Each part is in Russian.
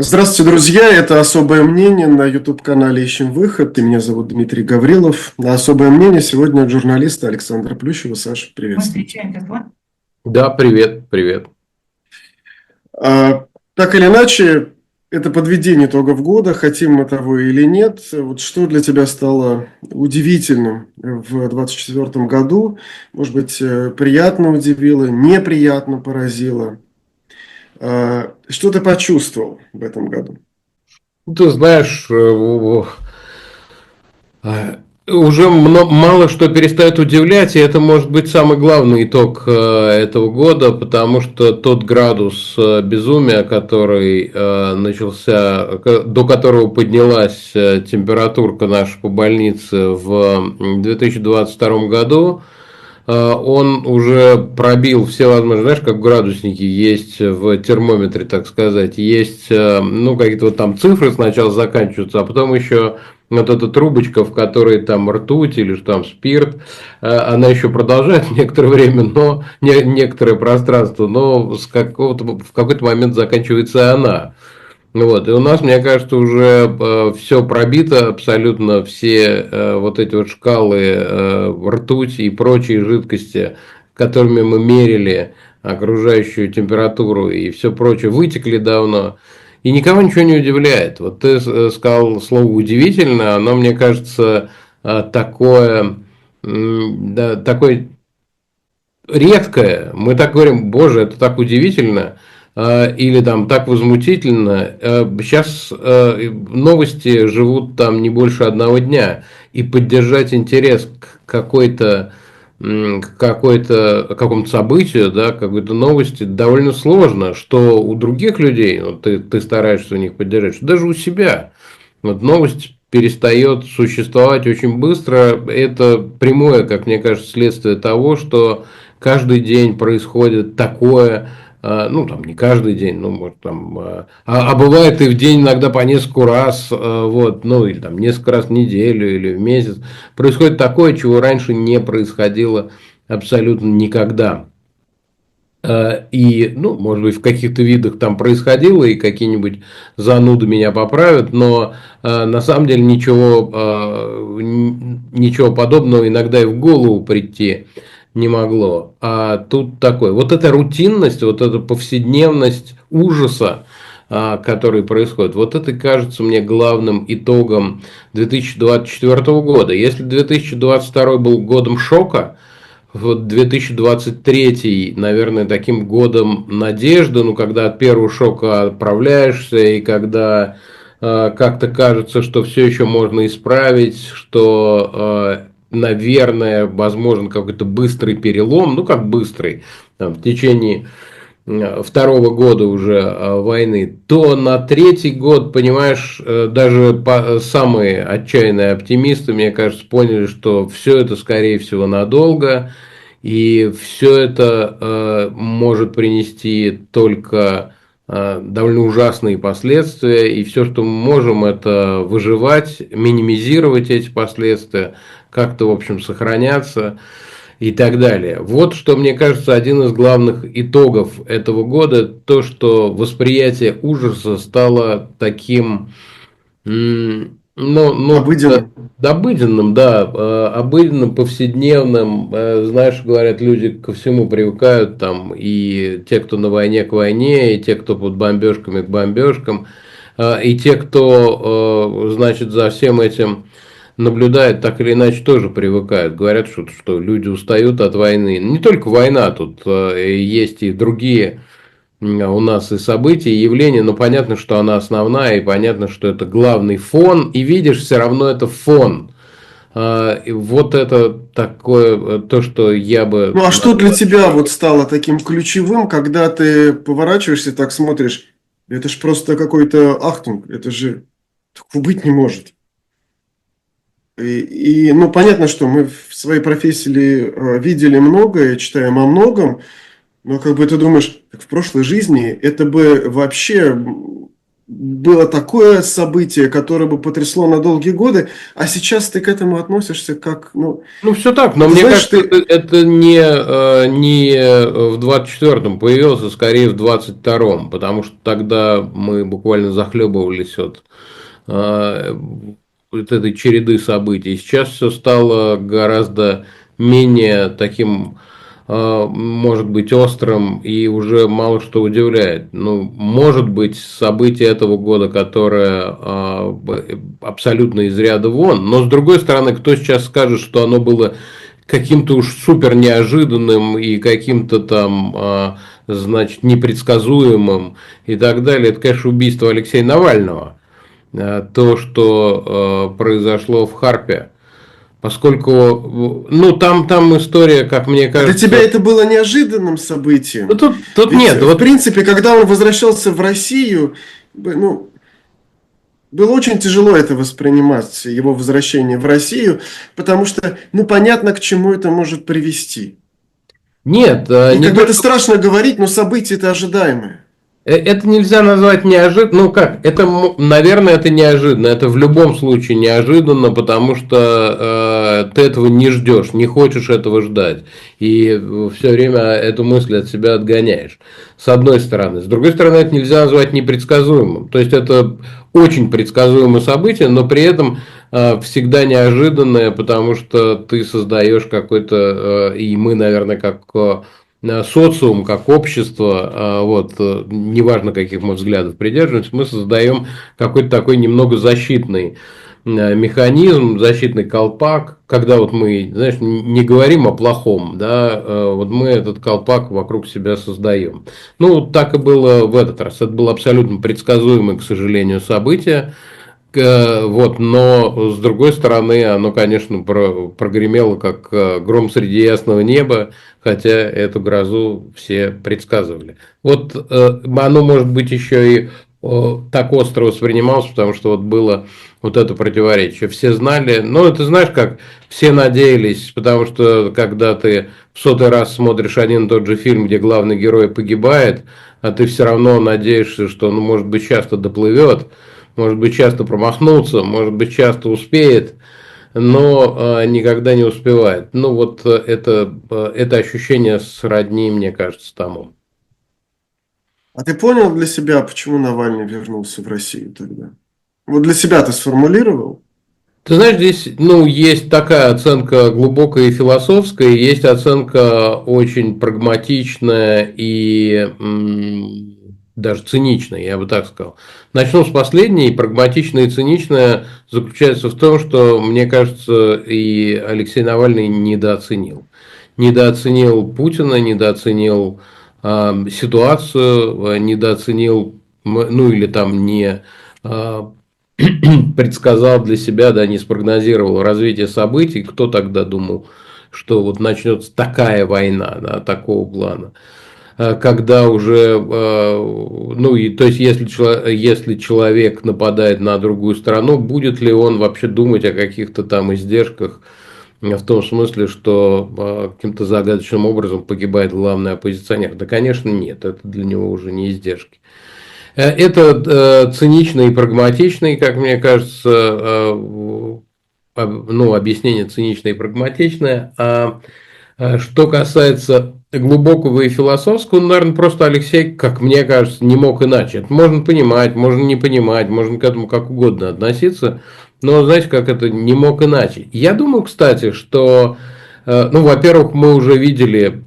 Здравствуйте, друзья! Это «Особое мнение» на YouTube-канале «Ищем выход». И меня зовут Дмитрий Гаврилов. На «Особое мнение» сегодня от журналиста Александра Плющева. Саша, Мы приветствую. встречаемся с вами. Да, привет, привет. Так или иначе, это подведение итогов года, хотим мы того или нет. Вот что для тебя стало удивительным в 2024 году? Может быть, приятно удивило, неприятно поразило? Что ты почувствовал в этом году? Ты знаешь, уже мало что перестает удивлять, и это может быть самый главный итог этого года, потому что тот градус безумия, который начался, до которого поднялась температурка наша по больнице в 2022 году, он уже пробил все возможные, знаешь, как в градуснике есть в термометре, так сказать, есть, ну, какие-то вот там цифры сначала заканчиваются, а потом еще вот эта трубочка, в которой там ртуть или что там спирт, она еще продолжает некоторое время, но некоторое пространство, но в какой-то момент заканчивается она. Вот, и у нас, мне кажется, уже все пробито, абсолютно все вот эти вот шкалы ртути и прочие жидкости, которыми мы мерили окружающую температуру и все прочее, вытекли давно. И никого ничего не удивляет. Вот ты сказал слово удивительно, оно, мне кажется, такое, да, такое редкое. Мы так говорим, боже, это так удивительно, или там так возмутительно. Сейчас новости живут там не больше одного дня, и поддержать интерес к какому-то событию, да, какой-то новости довольно сложно, что у других людей, ну, ты стараешься у них поддержать, что даже у себя. Вот новость перестает существовать очень быстро. Это прямое, как мне кажется, следствие того, что каждый день происходит такое, ну, там, не каждый день, ну, может, там, бывает и в день иногда по несколько раз, вот, ну, или там несколько раз в неделю или в месяц, происходит такое, чего раньше не происходило абсолютно никогда. И, ну, может быть, в каких-то видах там происходило, и какие-нибудь зануды меня поправят, но на самом деле ничего подобного иногда и в голову прийти не могло. А тут такое. Вот эта рутинность, вот эта повседневность ужаса, который происходит, вот это кажется мне главным итогом 2024 года. Если 2022 был годом шока, вот 2023, наверное, таким годом надежды, ну, когда от первого шока отправляешься, и когда как-то кажется, что все еще можно исправить, что, наверное, возможен какой-то быстрый перелом, ну, как быстрый, там, в течение второго года уже войны, то на третий год, понимаешь, даже самые отчаянные оптимисты, мне кажется, поняли, что все это, скорее всего, надолго, и все это может принести только довольно ужасные последствия, и все, что мы можем, это выживать, минимизировать эти последствия, как-то, в общем, сохраняться и так далее. Вот что, мне кажется, один из главных итогов этого года, то, что восприятие ужаса стало таким, Обыденным. обыденным, да, обыденным, повседневным. Знаешь, говорят, люди ко всему привыкают, там, и те, кто на войне, к войне, и те, кто под бомбежками, к бомбежкам, и те, кто, значит, за всем этим наблюдает, так или иначе тоже привыкают. Говорят, что люди устают от войны. Не только война, тут есть и другие у нас и события, и явления, но понятно, что она основная, и понятно, что это главный фон, и видишь, все равно это фон. И вот это такое, то, что я бы Ну, а что для назвал. тебя вот стало таким ключевым, когда ты поворачиваешься, так смотришь? Это ж просто какой-то ахтунг, это же такого быть не может. Ну, понятно, что мы в своей профессии видели многое, читаем о многом, но как бы ты думаешь, так в прошлой жизни это бы вообще было такое событие, которое бы потрясло на долгие годы, а сейчас ты к этому относишься как, ну, Ну, все так, но ты мне знаешь, кажется, ты... это не в 24-м появилось, а скорее в 22-м, потому что тогда мы буквально захлебывались от э, вот этой череды событий. Сейчас все стало гораздо менее таким, может быть, острым и уже мало что удивляет. Ну, может быть, событие этого года, которое абсолютно из ряда вон, но с другой стороны, кто сейчас скажет, что оно было каким-то уж супер неожиданным и каким-то там, значит, непредсказуемым и так далее. Это, конечно, убийство Алексея Навального. То, что произошло в Харпе. Поскольку, ну, там история, как мне А для тебя кажется, это было неожиданным ну, событием? тут Ведь, нет, в вот принципе, когда он возвращался в Россию, ну, было очень тяжело это воспринимать, его возвращение в Россию, потому что, ну, понятно, к чему это может привести. нет, И не как бы это только. страшно говорить, но события-то ожидаемые. Это нельзя назвать неожиданно. Ну как, это, наверное, это неожиданно. Это в любом случае неожиданно, потому что ты этого не ждешь, не хочешь этого ждать. И все время эту мысль от себя отгоняешь. С одной стороны. С другой стороны, это нельзя назвать непредсказуемым. То есть это очень предсказуемое событие, но при этом всегда неожиданное, потому что ты создаешь какой-то, и мы, наверное, как социум, как общество, вот, неважно, каких мы взглядов придерживаемся, мы создаем какой-то такой немного защитный механизм, защитный колпак, когда вот мы, знаешь, не говорим о плохом, да, вот мы этот колпак вокруг себя создаем. Ну, так и было в этот раз. Это было абсолютно предсказуемое, к сожалению, событие. Вот, но с другой стороны, оно, конечно, прогремело как гром среди ясного неба, хотя эту грозу все предсказывали. Вот оно, может быть, еще и так остро воспринималось, потому что вот было вот это противоречие. Все знали, но это знаешь, как все надеялись, потому что когда ты в сотый раз смотришь один и тот же фильм, где главный герой погибает, а ты все равно надеешься, что он, может быть, часто доплывет, может быть, часто промахнуться, может быть, часто успеет, но никогда не успевает. Ну, вот это ощущение сродни, мне кажется, тому. А ты понял для себя, почему Навальный вернулся в Россию тогда? Вот для себя ты сформулировал? Ты знаешь, здесь, ну, есть такая оценка глубокая и философская, есть оценка очень прагматичная и даже циничная, я бы так сказал. Начну с последней. Прагматичная и циничная заключается в том, что, мне кажется, и Алексей Навальный недооценил. Недооценил Путина, недооценил ситуацию, недооценил, ну или там не предсказал для себя, да, не спрогнозировал развитие событий, кто тогда думал, что вот начнется такая война, да, такого плана. Когда уже, ну, и, то есть, если человек нападает на другую страну, будет ли он вообще думать о каких-то там издержках, в том смысле, что каким-то загадочным образом погибает главный оппозиционер? Да, конечно, нет, это для него уже не издержки. Это цинично и прагматично, и, как мне кажется, ну, объяснение циничное и прагматичное. Что касается глубокого и философского, ну, наверное, просто Алексей, как мне кажется, не мог иначе. Это можно понимать, можно не понимать, можно к этому как угодно относиться, но, знаете, как это не мог иначе. Я думаю, кстати, что ну, во-первых, мы уже видели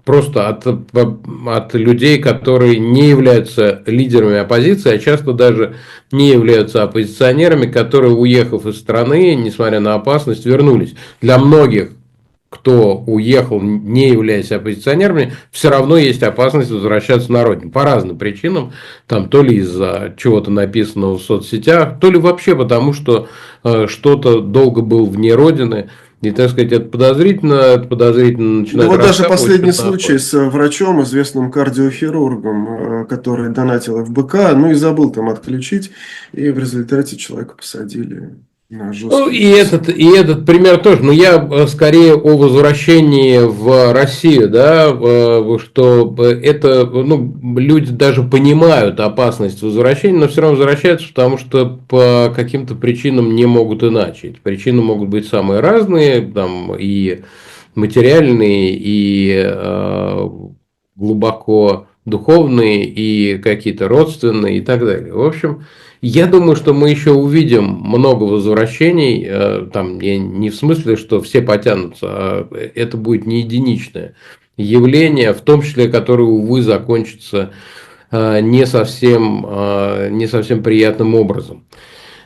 просто от людей, которые не являются лидерами оппозиции, а часто даже не являются оппозиционерами, которые, уехав из страны, несмотря на опасность, вернулись. Для многих, кто уехал, не являясь оппозиционерами, все равно есть опасность возвращаться на родину. По разным причинам. Там, то ли из-за чего-то написанного в соцсетях, то ли вообще потому, что что-то долго был вне родины. И, так сказать, это подозрительно Да начинает вот даже раскапывать последний что-то случай находит. с врачом, известным кардиохирургом, который донатил ФБК, ну и забыл там отключить, и в результате человека посадили. Ну, жесткий и курс. этот пример тоже. Но я скорее о возвращении в Россию, да, что это, ну, люди даже понимают опасность возвращения, но все равно возвращаются, потому что по каким-то причинам не могут иначе. Эти причины могут быть самые разные, там, и материальные, и глубоко духовные, и какие-то родственные, и так далее. В общем, я думаю, что мы еще увидим много возвращений, там не в смысле, что все потянутся, а это будет не единичное явление, в том числе, которое, увы, закончится не совсем приятным образом.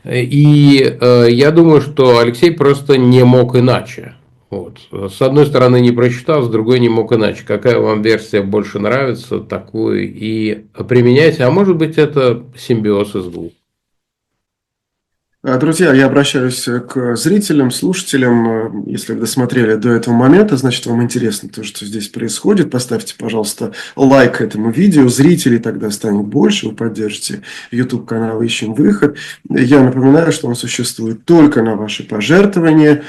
И я думаю, что Алексей просто не мог иначе. Вот. С одной стороны не прочитал, с другой не мог иначе. Какая вам версия больше нравится, такую и применяйте. А может быть, это симбиоз из двух. Друзья, я обращаюсь к зрителям, слушателям. Если вы досмотрели до этого момента, значит, вам интересно то, что здесь происходит. Поставьте, пожалуйста, лайк этому видео. Зрителей тогда станет больше. Вы поддержите YouTube-канал «Ищем выход». Я напоминаю, что он существует только на ваши пожертвования,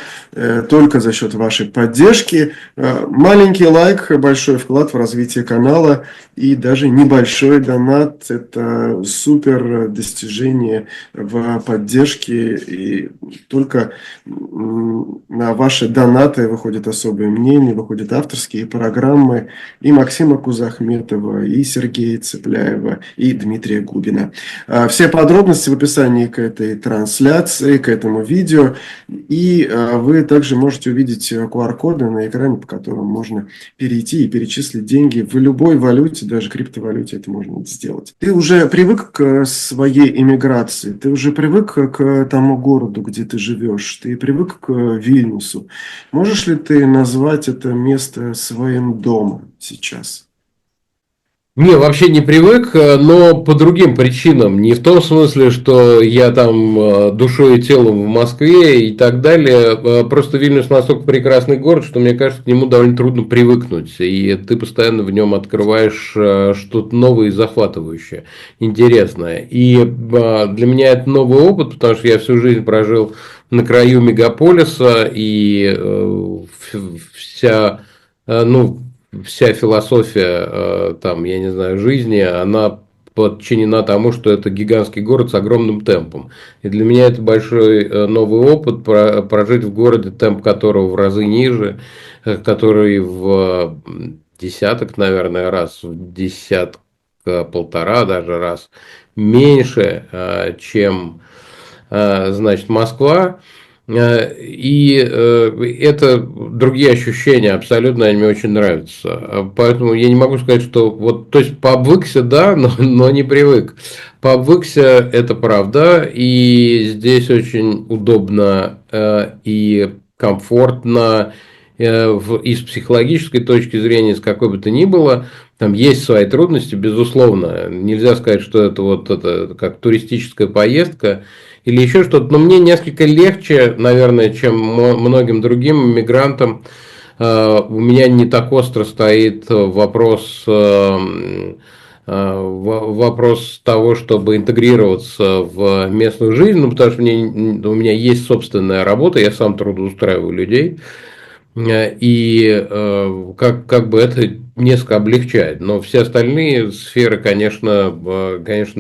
только за счет вашей поддержки. Маленький лайк, большой вклад в развитие канала и даже небольшой донат – это супер достижение в поддержке. И только на ваши донаты выходят особые мнения, выходят авторские программы и Максима Кузахметова, и Сергея Цепляева, и Дмитрия Губина. Все подробности в описании к этой трансляции, к этому видео. И вы также можете увидеть QR-коды на экране, по которым можно перейти и перечислить деньги в любой валюте, даже криптовалюте это можно сделать. Ты уже привык к своей эмиграции, ты уже привык к тому городу, где ты живешь, ты привык к Вильнюсу. Можешь ли ты назвать это место своим домом сейчас? Не, вообще не привык, но по другим причинам. Не в том смысле, что я там душой и телом в Москве и так далее. Просто Вильнюс настолько прекрасный город, что мне кажется, к нему довольно трудно привыкнуть. И ты постоянно в нем открываешь что-то новое и захватывающее, интересное. И для меня это новый опыт, потому что я всю жизнь прожил на краю мегаполиса, и вся, ну, вся философия, там, я не знаю, жизни, она подчинена тому, что это гигантский город с огромным темпом. И для меня это большой новый опыт прожить в городе, темп которого в разы ниже, который в десяток, наверное, раз, в десятка полтора даже раз меньше, чем значит, Москва. И это другие ощущения, абсолютно они мне очень нравятся. Поэтому я не могу сказать, что вот, то есть пообвыкся, да, но не привык. Пообвыкся, это правда, и здесь очень удобно и комфортно и с психологической точки зрения, с какой бы то ни было. Там есть свои трудности, безусловно. Нельзя сказать, что это вот это как туристическая поездка или еще что-то. Но мне несколько легче, наверное, чем многим другим мигрантам. У меня не так остро стоит вопрос того, чтобы интегрироваться в местную жизнь, ну, потому что у меня есть собственная работа, я сам трудоустраиваю людей. И как бы это несколько облегчает. Но все остальные сферы, конечно,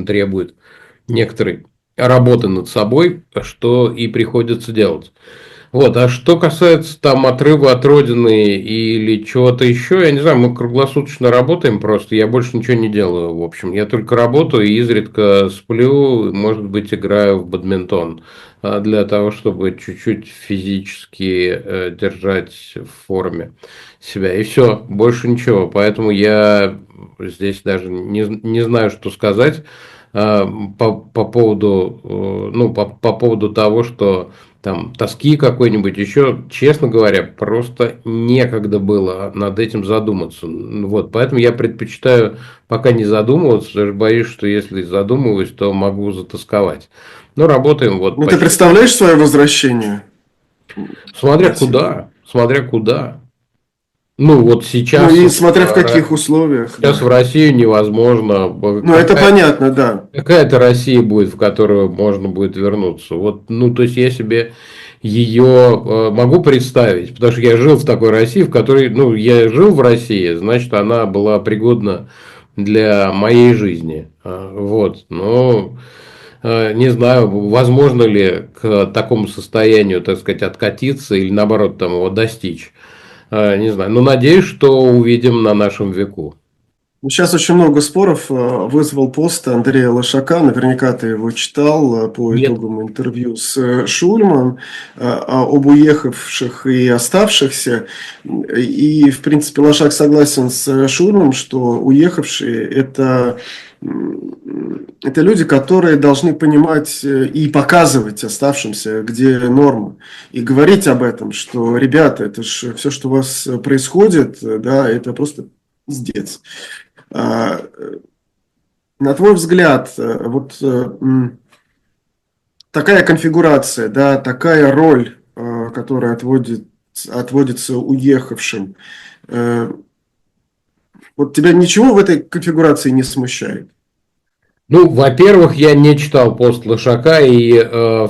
требуют некоторой работы над собой, что и приходится делать. Вот, а что касается там отрыва от родины или чего-то еще, я не знаю, мы круглосуточно работаем просто, я больше ничего не делаю, в общем. Я только работаю и изредка сплю, может быть, играю в бадминтон для того, чтобы чуть-чуть физически держать в форме себя. И все, больше ничего. Поэтому я здесь даже не знаю, что сказать по поводу, по поводу того, что там тоски какой-нибудь еще, честно говоря, просто некогда было над этим задуматься. Вот, поэтому я предпочитаю пока не задумываться, потому что боюсь, что если задумываюсь, то могу затасковать. Но работаем вот Ну, ты почти. представляешь свое возвращение в Смотря Россию? куда, смотря куда. Ну, вот Ну сейчас, и смотря в каких условиях, сейчас в да. Россию невозможно. Ну, это понятно, да. Какая-то Россия будет, в которую можно будет вернуться. Вот, ну, то есть я себе ее могу представить, потому что я жил в такой России, в которой, ну, я жил в России, значит, она была пригодна для моей жизни. Вот, но не знаю, возможно ли к такому состоянию, так сказать, откатиться или наоборот там его достичь. Не знаю, но надеюсь, что увидим на нашем веку. Сейчас очень много споров вызвал пост Андрея Лошака, наверняка ты его читал по Нет. итогам интервью с Шульман об уехавших и оставшихся. И, в принципе, Лошак согласен с Шульман, что уехавшие – это люди, которые должны понимать и показывать оставшимся, где норма. И говорить об этом, что, ребята, это же все, что у вас происходит, да, это просто пиздец. А, На твой взгляд, такая конфигурация, да, такая роль, которая отводится уехавшим, э, вот тебя ничего в этой конфигурации не смущает? Ну, во-первых, я не читал пост Лошака, и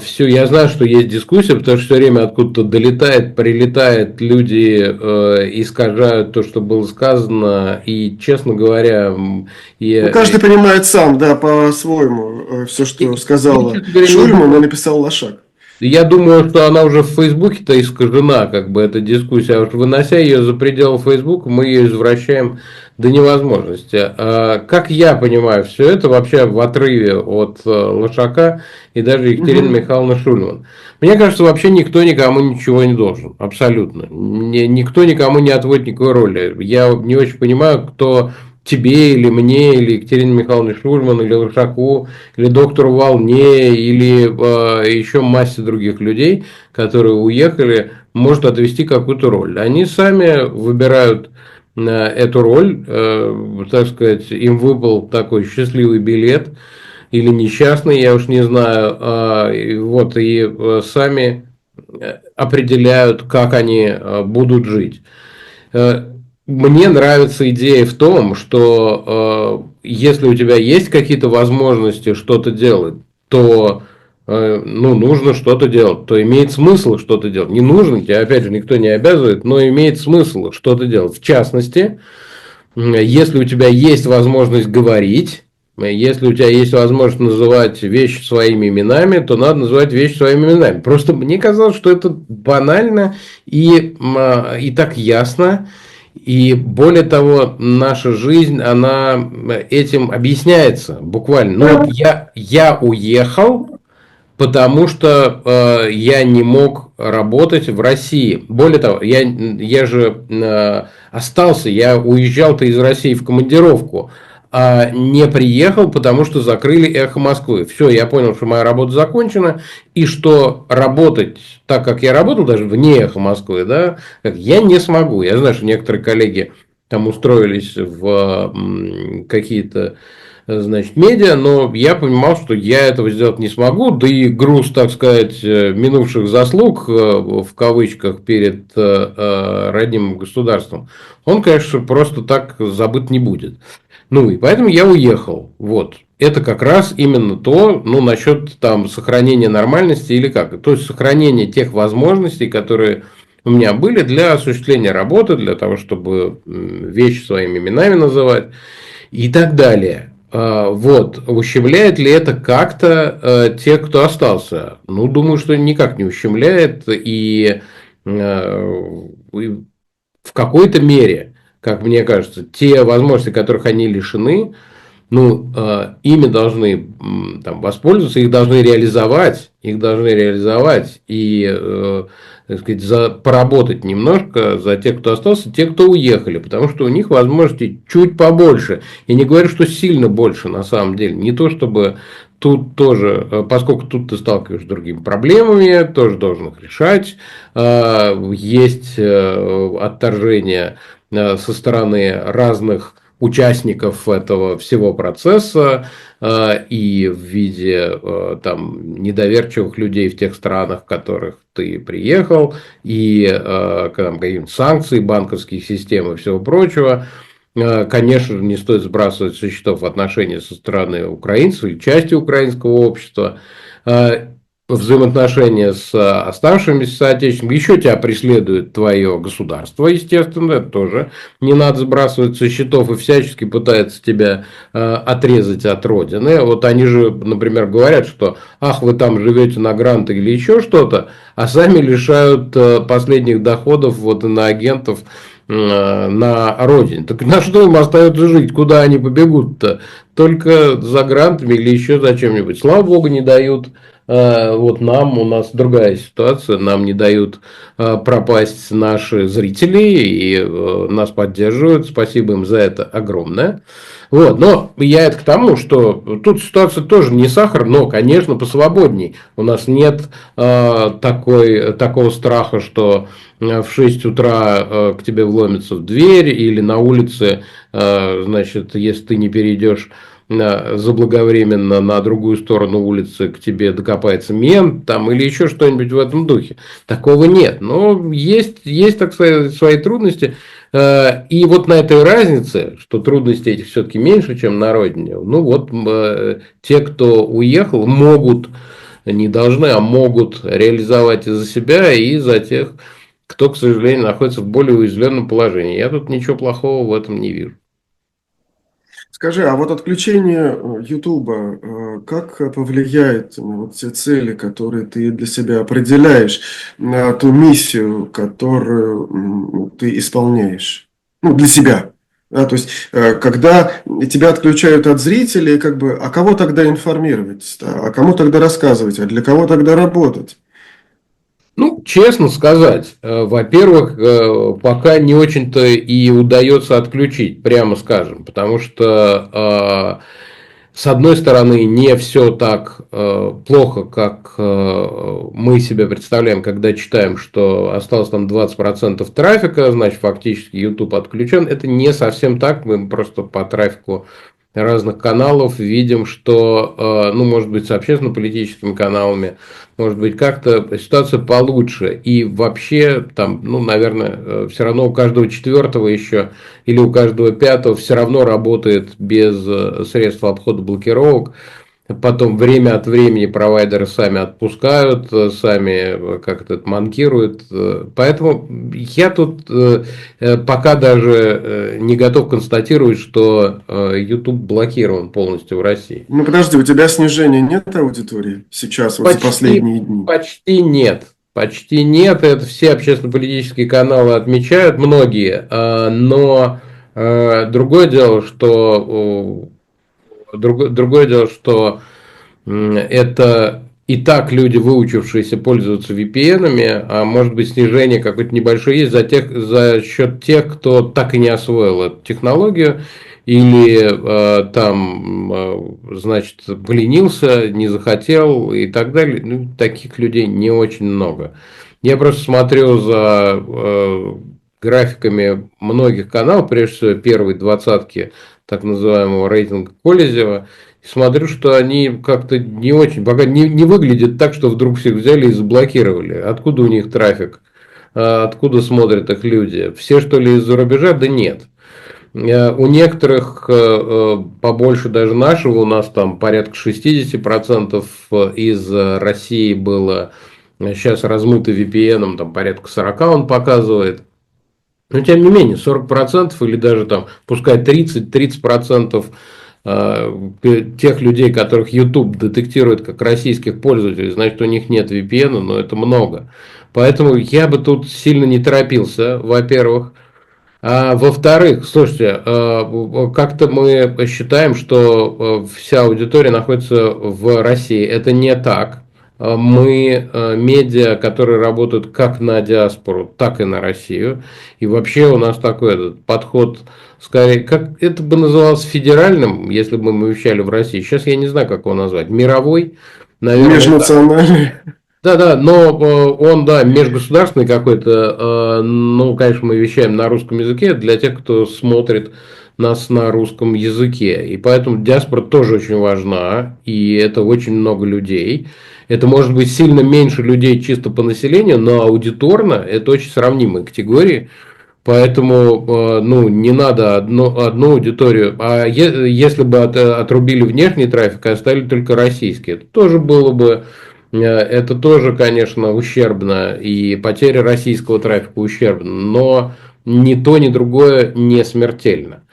все, я знаю, что есть дискуссия, потому что все время откуда-то долетает, прилетает, люди искажают то, что было сказано, и, честно говоря, Ну, я, каждый понимает сам, да, по-своему, все, что я, сказала честно говоря, не Шульман, и думаю. написал Лошак. Я думаю, что она уже в Фейсбуке-то искажена, как бы, эта дискуссия. А уж вынося ее за пределы Фейсбука, мы ее извращаем до невозможности. Как я понимаю, все это вообще в отрыве от Лошака и даже Екатерины Мгм. Михайловны Шульман. Мне кажется, вообще никто никому ничего не должен. Абсолютно. Никто никому не отводит никакой роли. Я не очень понимаю, кто тебе или мне, или Екатерине Михайловне Шульман, или Лошаку, или доктору Волне, или еще массе других людей, которые уехали, может отвести какую-то роль. Они сами выбирают эту роль, так сказать, им выпал такой счастливый билет, или несчастный, я уж не знаю, вот, и сами определяют, как они будут жить. Мне нравится идея в том, что если у тебя есть какие-то возможности что-то делать, то ну, нужно что-то делать, то имеет смысл что-то делать. Не нужно, тебя опять же никто не обязывает, но имеет смысл что-то делать. В частности, если у тебя есть возможность говорить, если у тебя есть возможность называть вещи своими именами, то надо называть вещи своими именами. Просто мне казалось, что это банально и так ясно. И более того, наша жизнь, она этим объясняется буквально. Ну вот я уехал, потому что я не мог работать в России. Более того, я же остался, я уезжал-то из России в командировку, а не приехал, потому что закрыли «Эхо Москвы». Все, я понял, что моя работа закончена, и что работать так, как я работал, даже вне «Эхо Москвы», да, я не смогу. Я знаю, что некоторые коллеги там устроились в какие-то, значит, медиа, но я понимал, что я этого сделать не смогу, да и груз, так сказать, минувших заслуг, в кавычках, перед родным государством, он, конечно, просто так забыт не будет. Ну, и поэтому я уехал, вот. Это как раз именно то, ну, насчет там сохранения нормальности или как. То есть, сохранение тех возможностей, которые у меня были для осуществления работы, для того, чтобы вещи своими именами называть и так далее. Вот. Ущемляет ли это как-то тех, кто остался? Ну, думаю, что никак не ущемляет. И в какой-то мере, как мне кажется, те возможности, которых они лишены, ну, ими должны там, воспользоваться, их должны реализовать и, так сказать, поработать немножко за тех, кто остался, те, кто уехали, потому что у них возможности чуть побольше. Я не говорю, что сильно больше на самом деле, не то чтобы тут тоже, поскольку тут ты сталкиваешься с другими проблемами, тоже должен их решать, есть отторжение со стороны разных участников этого всего процесса и в виде там, недоверчивых людей в тех странах, в которых ты приехал, и там, какие-нибудь санкции, банковские системы и всего прочего. Конечно же, не стоит сбрасывать со счетов отношения со стороны украинцев или части украинского общества. Взаимоотношения с оставшимися соотечественниками, еще тебя преследует твое государство, естественно, это тоже не надо сбрасывать со счетов и всячески пытается тебя отрезать от родины. Вот они же, например, говорят, что ах, вы там живете на грантах или еще что-то, а сами лишают последних доходов вот на агентов на родине. Так на что им остается жить? Куда они побегут-то? Только за грантами или еще за чем-нибудь. Слава богу, не дают. Вот нам, у нас другая ситуация, нам не дают пропасть наши зрители и нас поддерживают. Спасибо им за это огромное. Вот, но я это к тому, что тут ситуация тоже не сахар, но, конечно, посвободней. У нас нет такого страха, что в 6 утра к тебе вломятся в дверь или на улице, значит, если ты не перейдешь заблаговременно на другую сторону улицы, к тебе докопается мент там, или еще что-нибудь в этом духе. Такого нет. Но есть, так сказать, свои трудности. И вот на этой разнице, что трудностей этих все-таки меньше, чем на родине, ну вот те, кто уехал, могут, не должны, а могут реализовать и за себя, и за тех, кто, к сожалению, находится в более уязвленном положении. Я тут ничего плохого в этом не вижу. Скажи, а вот отключение Ютуба как повлияет на вот те цели, которые ты для себя определяешь, на ту миссию, которую ты исполняешь, ну, для себя? Да, то есть, когда тебя отключают от зрителей, как бы, а кого тогда информировать, а кому тогда рассказывать, а для кого тогда работать? Ну, честно сказать, во-первых, пока не очень-то и удается отключить, прямо скажем, потому что, с одной стороны, не все так плохо, как мы себе представляем, когда читаем, что осталось там 20% трафика, значит, фактически YouTube отключен. Это не совсем так, мы просто по трафику разных каналов видим, что, ну, может быть, с общественно-политическими каналами, может быть, как-то ситуация получше. И вообще, там, ну, наверное, все равно у каждого четвертого еще или у каждого пятого все равно работает без средств обхода блокировок. Потом время от времени провайдеры сами отпускают, сами как-то манкируют. Поэтому я тут пока даже не готов констатировать, что YouTube блокирован полностью в России. Ну, подожди, у тебя снижения нет аудитории сейчас, вот за последние дни? Почти нет. Почти нет. Это все общественно-политические каналы отмечают, многие. Но другое дело, что это и так люди, выучившиеся пользоваться VPN-ами, а может быть снижение какое-то небольшое есть за счет тех, кто так и не освоил эту технологию или значит, поленился, не захотел и так далее. Ну, таких людей не очень много. Я просто смотрю за графиками многих каналов, прежде всего первой двадцатки так называемого рейтинга Колезева, смотрю, что они как-то не очень, пока не выглядит так, что вдруг всех взяли и заблокировали. Откуда у них трафик? Откуда смотрят их люди? Все, что ли, из-за рубежа? Да нет. У некоторых побольше даже нашего, у нас там порядка 60% из России было сейчас размыто VPN, там порядка 40 он показывает. Но тем не менее, 40% или даже там, пускай 30% тех людей, которых YouTube детектирует как российских пользователей, значит, у них нет VPN, но это много. Поэтому я бы тут сильно не торопился, во-первых. А во-вторых, слушайте, как-то мы считаем, что вся аудитория находится в России. Это не так. Мы медиа, которые работают как на диаспору, так и на Россию. И вообще у нас такой этот подход, скорее, как это бы называлось федеральным, если бы мы вещали в России. Сейчас я не знаю, как его назвать. Мировой, наверное. Межнациональный. Да, но он, да, межгосударственный какой-то, ну, конечно, мы вещаем на русском языке для тех, кто смотрит нас на русском языке. И поэтому диаспора тоже очень важна, и это очень много людей. Это может быть сильно меньше людей чисто по населению, но аудиторно это очень сравнимые категории. Поэтому ну, не надо одну аудиторию. А если бы отрубили внешний трафик и оставили только российский, это тоже, конечно, ущербно. И потеря российского трафика ущербна. Но ни то, ни другое не смертельно.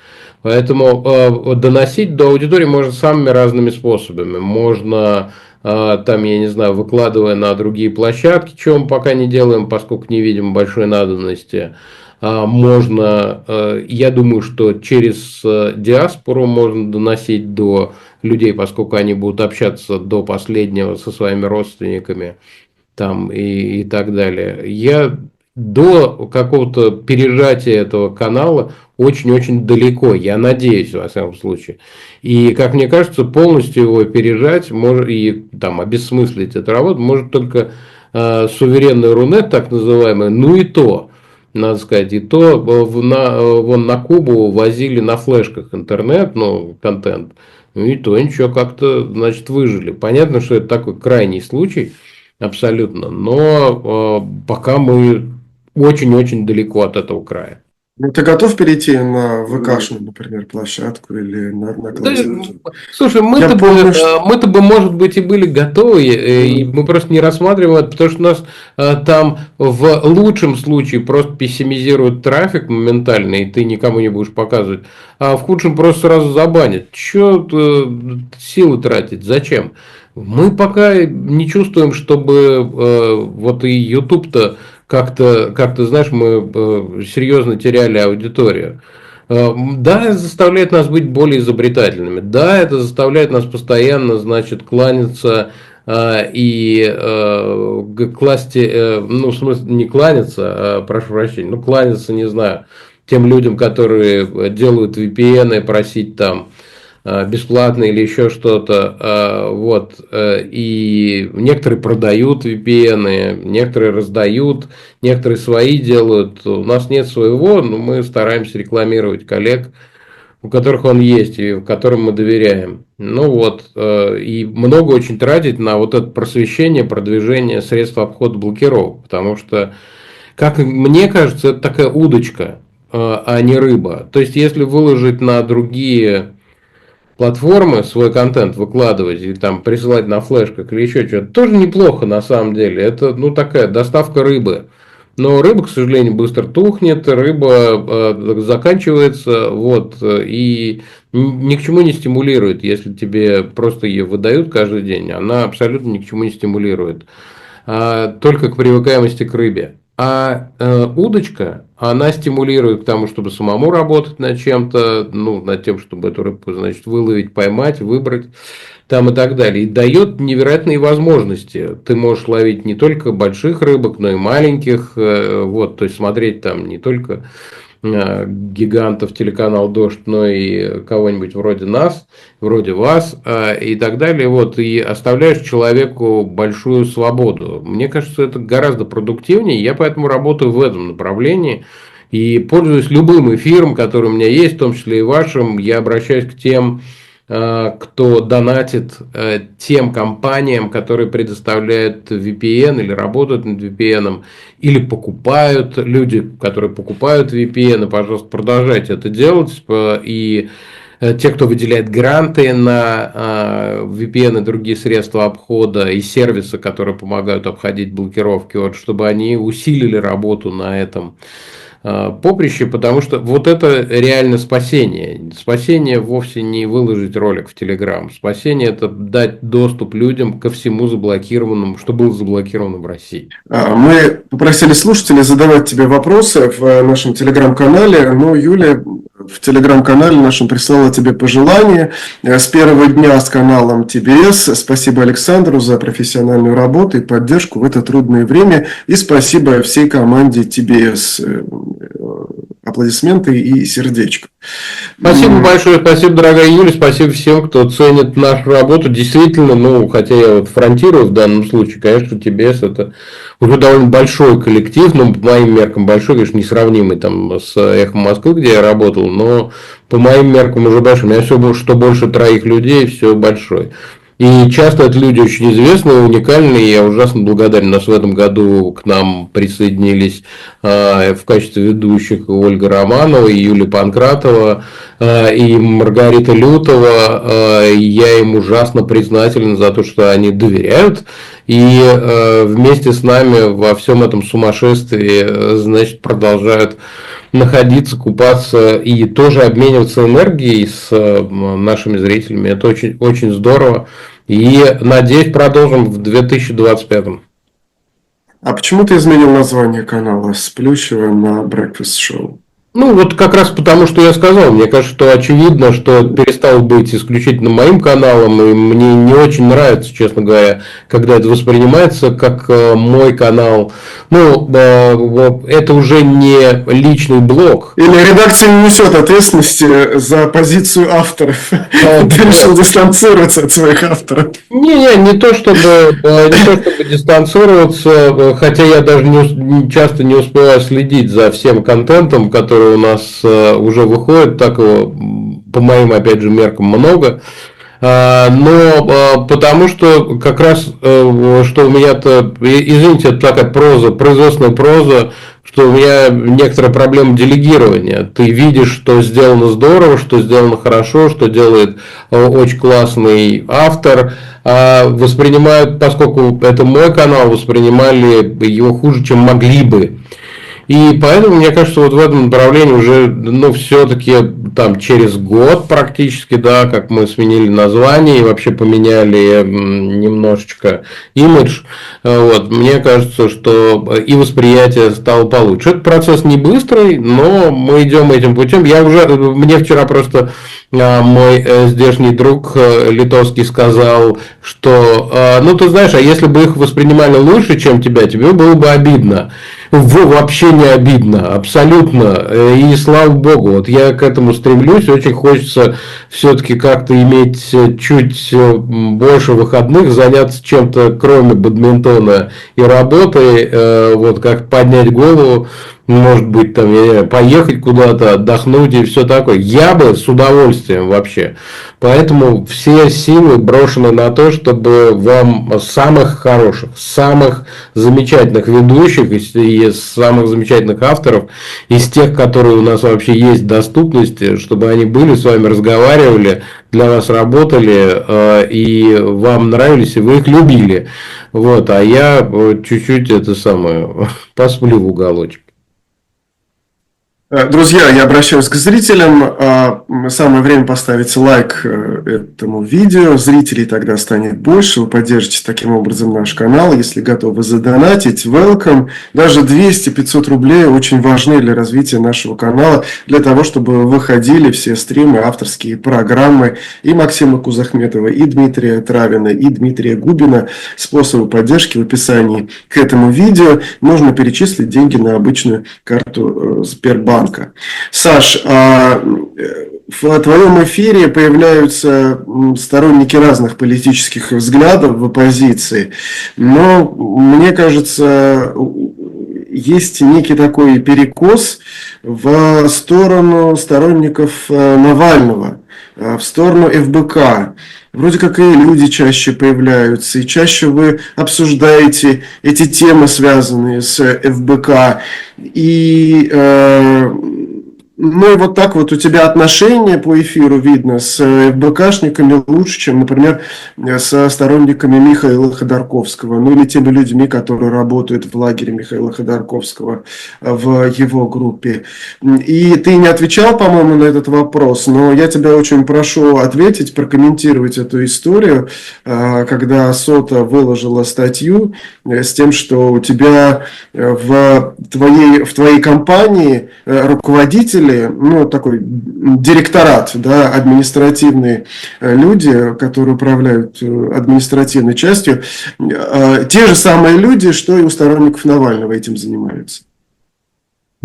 Поэтому доносить до аудитории можно самыми разными способами. Можно там, я не знаю, выкладывая на другие площадки, чего мы пока не делаем, поскольку не видим большой надобности. Можно, я думаю, что через диаспору можно доносить до людей, поскольку они будут общаться до последнего со своими родственниками там, и так далее. Я до какого-то пережатия этого канала очень-очень далеко, я надеюсь, во всяком случае. И, как мне кажется, полностью его пережать и там, обессмыслить эту работу может только суверенный Рунет, так называемый, ну и то. Надо сказать, и то вон на Кубу возили на флешках интернет, ну, контент, ну и то ничего как-то, значит, выжили. Понятно, что это такой крайний случай, абсолютно, но пока мы очень-очень далеко от этого края. Ну, ты готов перейти на ВКшную, например, площадку или на Да, классику? слушай, Я помню, что... мы-то бы, может быть, и были готовы, и мы просто не рассматриваем это, потому что нас там в лучшем случае просто пессимизируют трафик моментально, и ты никому не будешь показывать, а в худшем просто сразу забанят. Че силы тратить? Зачем? Мы пока не чувствуем, чтобы вот и YouTube-то как-то, знаешь, мы серьезно теряли аудиторию. Да, это заставляет нас быть более изобретательными. Да, это заставляет нас постоянно, значит, кланяться и класть, ну, в смысле, не кланяться, прошу прощения, ну, кланяться, не знаю, тем людям, которые делают VPN, просить там бесплатно или еще что-то. Вот. И некоторые продают VPN, некоторые раздают, некоторые свои делают. У нас нет своего, но мы стараемся рекламировать коллег, у которых он есть и которым мы доверяем. Ну вот, и много очень тратить на вот это просвещение, продвижение средств обхода блокировок, потому что, как мне кажется, это такая удочка, а не рыба. То есть, если выложить на другие платформы свой контент выкладывать и там присылать на флешках или еще что-то, тоже неплохо на самом деле. Это, ну, такая доставка рыбы. Но рыба, к сожалению, быстро тухнет, рыба заканчивается, вот, и ни к чему не стимулирует, если тебе просто ее выдают каждый день, она абсолютно ни к чему не стимулирует, только к привыкаемости к рыбе. А удочка, она стимулирует к тому, чтобы самому работать над чем-то, ну, над тем, чтобы эту рыбку, значит, выловить, поймать, выбрать там и так далее. И дает невероятные возможности. Ты можешь ловить не только больших рыбок, но и маленьких. Вот, то есть смотреть там не только гигантов телеканал «Дождь», но и кого-нибудь вроде нас, вроде вас и так далее. Вот, и оставляешь человеку большую свободу. Мне кажется, это гораздо продуктивнее. Я поэтому работаю в этом направлении. И пользуюсь любым эфиром, который у меня есть, в том числе и вашим. Я обращаюсь к тем, кто донатит тем компаниям, которые предоставляют VPN или работают над VPN, или покупают, люди, которые покупают VPN, пожалуйста, продолжайте это делать. И те, кто выделяет гранты на VPN и другие средства обхода и сервисы, которые помогают обходить блокировки, вот, чтобы они усилили работу на этом поприще, потому что вот это реально спасение. Спасение вовсе не выложить ролик в Телеграм. Спасение – это дать доступ людям ко всему заблокированному, что было заблокировано в России. Мы попросили слушателей задавать тебе вопросы в нашем Телеграм-канале. Ну, Юлия в Телеграм-канале нашем прислала тебе пожелания. С первого дня с каналом ТБС. Спасибо Александру за профессиональную работу и поддержку в это трудное время. И спасибо всей команде ТБС. аплодисменты и сердечко. Спасибо большое, спасибо, дорогая Юля, спасибо всем, кто ценит нашу работу. Действительно, ну, хотя я вот фронтирую в данном случае, конечно, ТБС это уже довольно большой коллектив, ну, по моим меркам большой, конечно, несравнимый там с «Эхом Москвы», где я работал, но по моим меркам уже большой. У меня все, что больше 3 людей, все большой. И часто это люди очень известные, уникальные. Я ужасно благодарен. У нас в этом году к нам присоединились в качестве ведущих Ольга Романова, и Юлия Панкратова, и Маргарита Лютова. Я им ужасно признателен за то, что они доверяют. И вместе с нами во всем этом сумасшествии, значит, продолжают находиться, купаться и тоже обмениваться энергией с нашими зрителями. Это очень, очень здорово. И, надеюсь, продолжим в 2025. А почему ты изменил название канала с Плющева на Breakfast Show? Ну, вот как раз потому, что я сказал. Мне кажется, что очевидно, что это перестало быть исключительно моим каналом, и мне не очень нравится, честно говоря, когда это воспринимается как мой канал. Ну, это уже не личный блог. Или редакция не несет ответственности за позицию авторов. Ты решил дистанцироваться от своих авторов. Не то чтобы дистанцироваться, хотя я даже часто не успеваю следить за всем контентом, который у нас уже выходит, так его, по моим, опять же, меркам много. Но потому что как раз, что у меня-то, извините, это такая проза, производственная проза, что у меня некоторая проблема делегирования. Ты видишь, что сделано здорово, что сделано хорошо, что делает очень классный автор, а воспринимают, поскольку это мой канал, воспринимали его хуже, чем могли бы. И поэтому, мне кажется, вот в этом направлении уже, ну, все-таки там через год практически, да, как мы сменили название и вообще поменяли немножечко имидж, вот, мне кажется, что и восприятие стало получше. Этот процесс не быстрый, но мы идем этим путем. Мне вчера просто мой здешний друг литовский сказал, что, ну, ты знаешь, а если бы их воспринимали лучше, чем тебя, тебе было бы обидно. Вообще не обидно, абсолютно, и слава богу, вот я к этому стремлюсь, очень хочется все-таки как-то иметь чуть больше выходных, заняться чем-то кроме бадминтона и работы, вот как поднять голову, может быть, там, я не знаю, поехать куда-то, отдохнуть и все такое. Я бы с удовольствием вообще. Поэтому все силы брошены на то, чтобы вам самых хороших, самых замечательных ведущих и самых замечательных авторов, из тех, которые у нас вообще есть в доступности, чтобы они были с вами, разговаривали, для вас работали, и вам нравились, и вы их любили. Вот, а я чуть-чуть это самое посплю в уголочек. Друзья, я обращаюсь к зрителям. Самое время поставить лайк этому видео. Зрителей тогда станет больше. Вы поддержите таким образом наш канал. Если готовы задонатить, welcome. Даже 200-500 рублей очень важны для развития нашего канала. Для того, чтобы выходили все стримы, авторские программы и Максима Кузахметова, и Дмитрия Травина, и Дмитрия Губина. Способы поддержки в описании к этому видео. Можно перечислить деньги на обычную карту Сбербанка. Саш, в твоем эфире появляются сторонники разных политических взглядов в оппозиции, но, мне кажется, есть некий такой перекос в сторону сторонников Навального, в сторону ФБК. Вроде как и люди чаще появляются, и чаще вы обсуждаете эти темы, связанные с ФБК. И, ну и вот так вот у тебя отношения по эфиру видно с ФБКшниками лучше, чем, например, со сторонниками Михаила Ходорковского, ну или теми людьми, которые работают в лагере Михаила Ходорковского в его группе. И ты не отвечал, по-моему, на этот вопрос, но я тебя очень прошу ответить, прокомментировать эту историю, когда Сота выложила статью с тем, что у тебя в твоей компании руководители, ну, такой директорат, да, административные люди, которые управляют административной частью, те же самые люди, что и у сторонников Навального этим занимаются.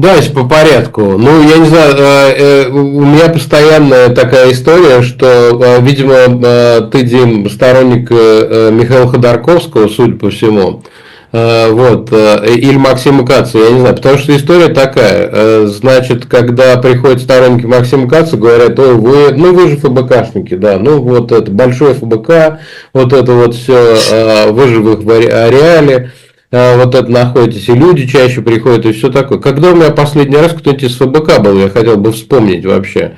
Давайте по порядку. Ну, я не знаю, у меня постоянная такая история, что, видимо, ты, Дим, сторонник Михаила Ходорковского, судя по всему. Вот, или Максима Каца, я не знаю, потому что история такая, значит, когда приходят сторонники Максима Каца, говорят, ой, вы же ФБКшники, да, ну вот это большой ФБК, вот это вот все, вы же в их ареале, вот это находитесь, и люди чаще приходят, и все такое. Когда у меня последний раз кто-нибудь из ФБК был, я хотел бы вспомнить вообще.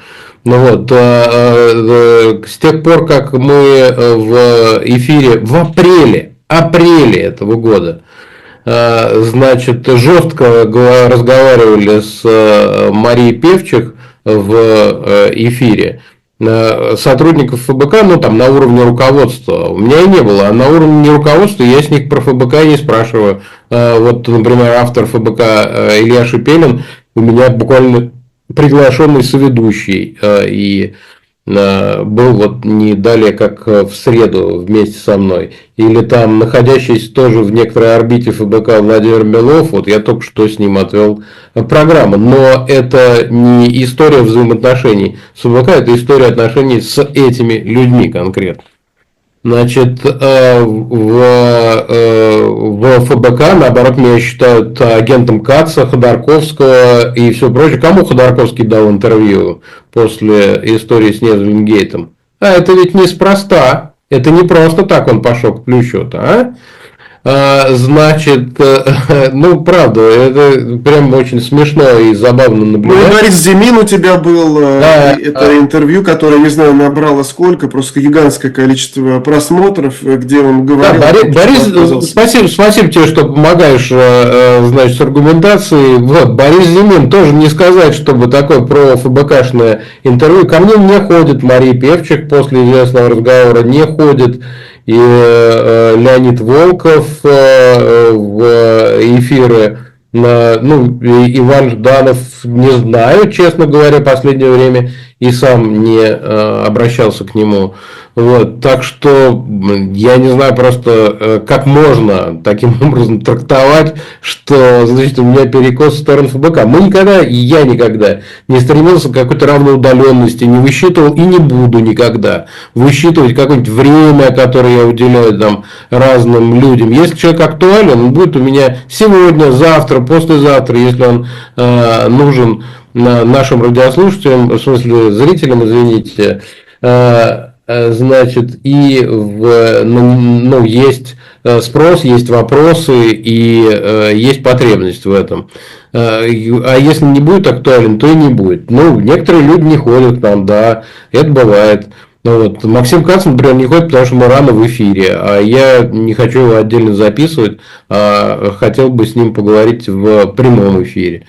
Ну вот, с тех пор, как мы в эфире в апреле этого года, значит, жестко разговаривали с Марией Певчих в эфире. Сотрудников ФБК, ну там на уровне руководства у меня и не было, а на уровне руководства я с них про ФБК не спрашиваю. Вот, например, автор ФБК Илья Шипелин у меня буквально приглашенный соведущий, и был вот не далее, как в среду вместе со мной. Или там находящийся тоже в некоторой орбите ФБК Владимир Белов, вот я только что с ним отвел программу. Но это не история взаимоотношений с ФБК, это история отношений с этими людьми конкретно. Значит, в ФБК, наоборот, меня считают агентом Каца, Ходорковского и все прочее. Кому Ходорковский дал интервью после истории с Незвингейтом? А это ведь неспроста. Это не просто так он пошел к Плющу-то, а? Значит, ну, правда, это прям очень смешно и забавно наблюдать. Ну, и Борис Зимин у тебя был, это интервью, которое, не знаю, набрало сколько, просто гигантское количество просмотров, где он говорил... Да, Борис, спасибо тебе, что помогаешь, значит, с аргументацией. Вот, Борис Зимин тоже не сказать, чтобы такое про ФБКшное интервью. Ко мне не ходит Мария Певчих после известного разговора, не ходит и Леонид Волков в эфиры. Ну, Иван Жданов, не знаю, честно говоря, в последнее время и сам не обращался к нему. Вот, так что я не знаю просто, как можно таким образом трактовать, что, значит, у меня перекос в сторону ФБК. Мы никогда, и я никогда не стремился к какой-то равноудаленности, не высчитывал и не буду никогда высчитывать какое-нибудь время, которое я уделяю там разным людям. Если человек актуален, он будет у меня сегодня, завтра, послезавтра, если он нужен нашим радиослушателям, в смысле зрителям, извините, значит, и ну, есть спрос, есть вопросы и есть потребность в этом. А если не будет актуален, то и не будет. Ну, некоторые люди не ходят к нам, да, это бывает. Ну, вот. Максим Кац, например, не ходит, потому что мы рано в эфире, а я не хочу его отдельно записывать, а хотел бы с ним поговорить в прямом эфире.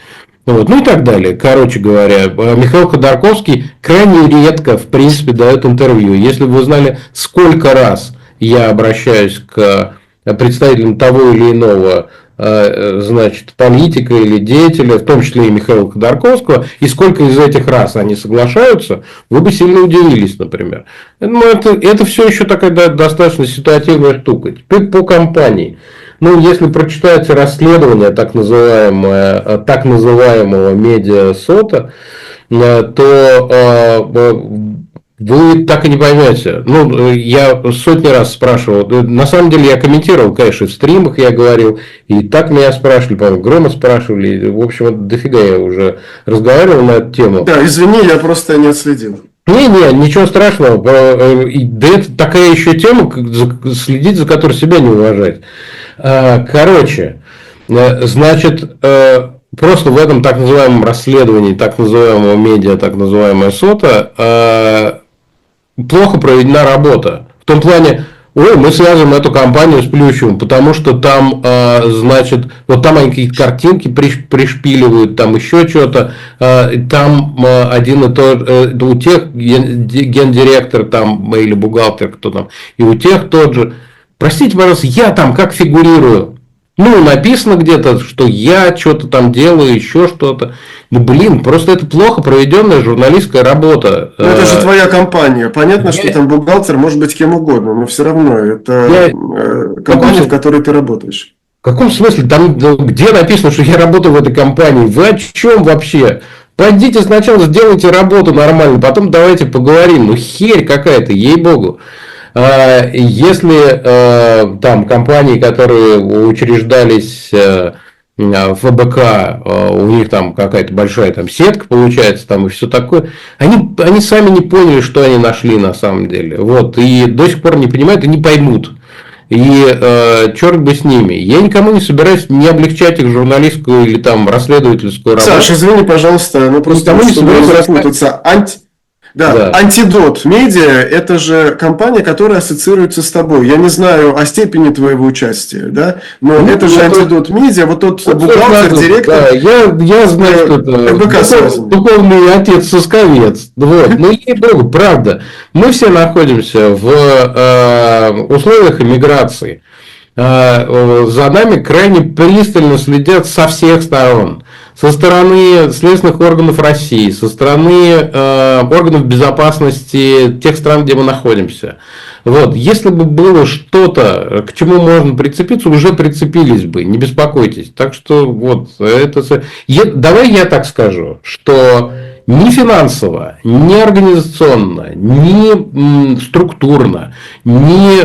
Вот, ну и так далее. Короче говоря, Михаил Ходорковский крайне редко, в принципе, дает интервью. Если бы вы знали, сколько раз я обращаюсь к представителям того или иного, значит, политика или деятеля, в том числе и Михаила Ходорковского, и сколько из этих раз они соглашаются, вы бы сильно удивились, например. Ну, это все еще такая достаточно ситуативная штука. Теперь по компании. Ну, если прочитаете расследование так называемого медиасота, то вы так и не поймете. Ну, я сотни раз спрашивал. На самом деле, я комментировал, конечно, в стримах я говорил. И так меня спрашивали, по-моему, Грома спрашивали. В общем, дофига я уже разговаривал на эту тему. Да, извини, я просто не отследил. Не, ничего страшного. Да это такая еще тема, следить за которой себя не уважать. Короче, значит, просто в этом так называемом расследовании, так называемого медиа, так называемая сота, плохо проведена работа. В том плане, мы связываем эту компанию с Плющевым, потому что там, значит, вот там они какие-то картинки пришпиливают, там еще что-то, там один и тот, у тех гендиректор там, или бухгалтер, кто там, и у тех тот же. Простите, пожалуйста, я там как фигурирую? Ну, написано где-то, что я что-то там делаю, еще что-то. Ну, блин, просто это плохо проведенная журналистская работа. Ну, это же твоя компания. Понятно, что там бухгалтер может быть кем угодно, но все равно это компания, в которой ты работаешь. В каком смысле? Там где написано, что я работаю в этой компании? Вы о чем вообще? Пойдите сначала сделайте работу нормально, потом давайте поговорим. Ну, херь какая-то, ей-богу. Если там компании, которые учреждались в ФБК, у них там какая-то большая там сетка получается, там и все такое, они сами не поняли, что они нашли на самом деле. Вот, и до сих пор не понимают и не поймут. И черт бы с ними. Я никому не собираюсь не облегчать их журналистскую или там расследовательскую работу. Саш, извини, пожалуйста, но просто Никому не чтобы собираюсь запутаться. Да, Антидот Медиа – это же компания, которая ассоциируется с тобой. Я не знаю о степени твоего участия, да, но это же Антидот Медиа, вот тот бухгалтер, директор. Да, я знаю, что это духовный отец Сосковец. Вот. Ну, ей-богу, правда. Мы все находимся в условиях эмиграции. За нами крайне пристально следят со всех сторон. Со стороны следственных органов России, со стороны органов безопасности тех стран, где мы находимся. Вот. Если бы было что-то, к чему можно прицепиться, уже прицепились бы, не беспокойтесь. Так что вот это... Давай я так скажу, что ни финансово, ни организационно, ни структурно, ни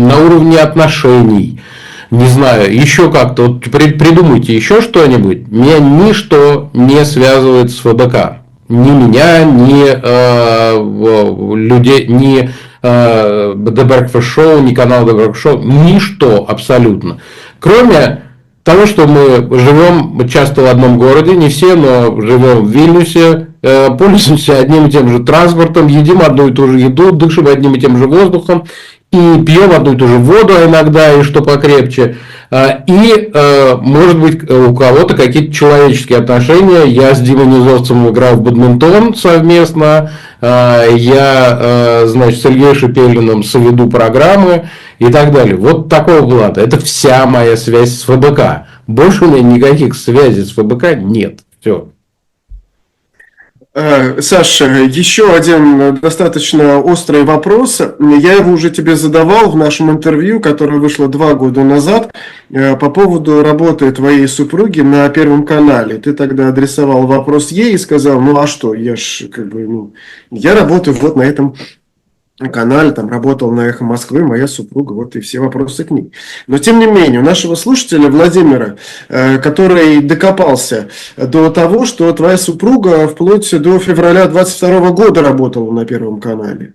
на уровне отношений, не знаю, еще как-то, вот придумайте еще что-нибудь, меня ничто не связывает с ФБК. Ни меня, ни людей, ни The Breakfast Show, ни канал The Breakfast Show, ничто абсолютно. Кроме того, что мы живем часто в одном городе, не все, но живем в Вильнюсе, пользуемся одним и тем же транспортом, едим одну и ту же еду, дышим одним и тем же воздухом, и пьем одну и ту же воду иногда, и что покрепче. И, может быть, у кого-то какие-то человеческие отношения. Я с Димой Низовцем играл в бадминтон совместно. Я, значит, с Ильей Шепелиным соведу программы и так далее. Вот такого плана. Это вся моя связь с ФБК. Больше у меня никаких связей с ФБК нет. Все. Саша, еще один достаточно острый вопрос. Я его уже тебе задавал в нашем интервью, которое вышло 2 года назад, по поводу работы твоей супруги на Первом канале. Ты тогда адресовал вопрос ей и сказал, ну а что, я работаю вот на этом канале, там работал на «Эхо Москвы», моя супруга, вот и все вопросы к ней. Но, тем не менее, у нашего слушателя Владимира, который докопался до того, что твоя супруга вплоть до февраля 22 года работала на Первом канале.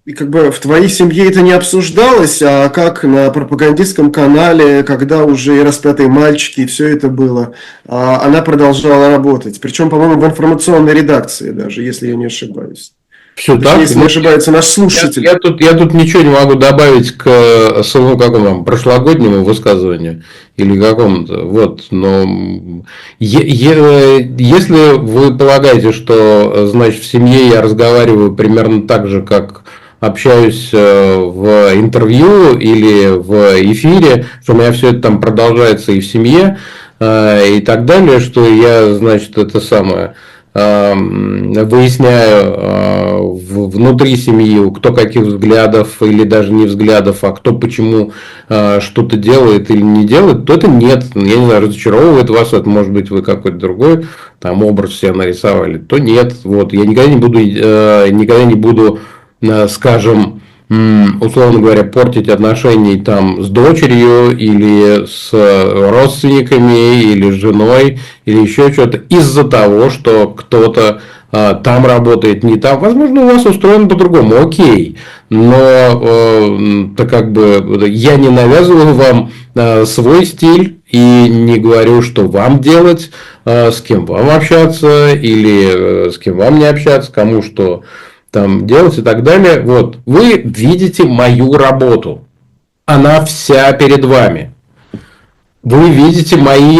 И как бы в твоей семье это не обсуждалось, а как на пропагандистском канале, когда уже и распятые мальчики, и все это было, она продолжала работать. Причем, по-моему, в информационной редакции даже, если я не ошибаюсь. Все так. Если не ошибается наш слушатель. Я тут ничего не могу добавить к своему какому прошлогоднему высказыванию или какому-то. Вот, но если вы полагаете, что значит в семье я разговариваю примерно так же, как общаюсь в интервью или в эфире, что у меня все это там продолжается и в семье, и так далее, что я, значит, это самое выясняю внутри семьи, кто каких взглядов или даже не взглядов, а кто почему что-то делает или не делает, то это нет. Я не знаю, разочаровывает вас, это может быть вы какой-то другой там образ себе нарисовали, то нет. Вот, я никогда не буду, скажем, условно говоря, портить отношения там с дочерью или с родственниками или с женой или еще что-то из-за того, что кто-то там работает не там. Возможно, у вас устроено по-другому, окей. Но так как бы я не навязываю вам свой стиль и не говорю, что вам делать, с кем вам общаться или с кем вам не общаться, кому что там делать и так далее. Вот. Вы видите мою работу. Она вся перед вами. Вы видите мои,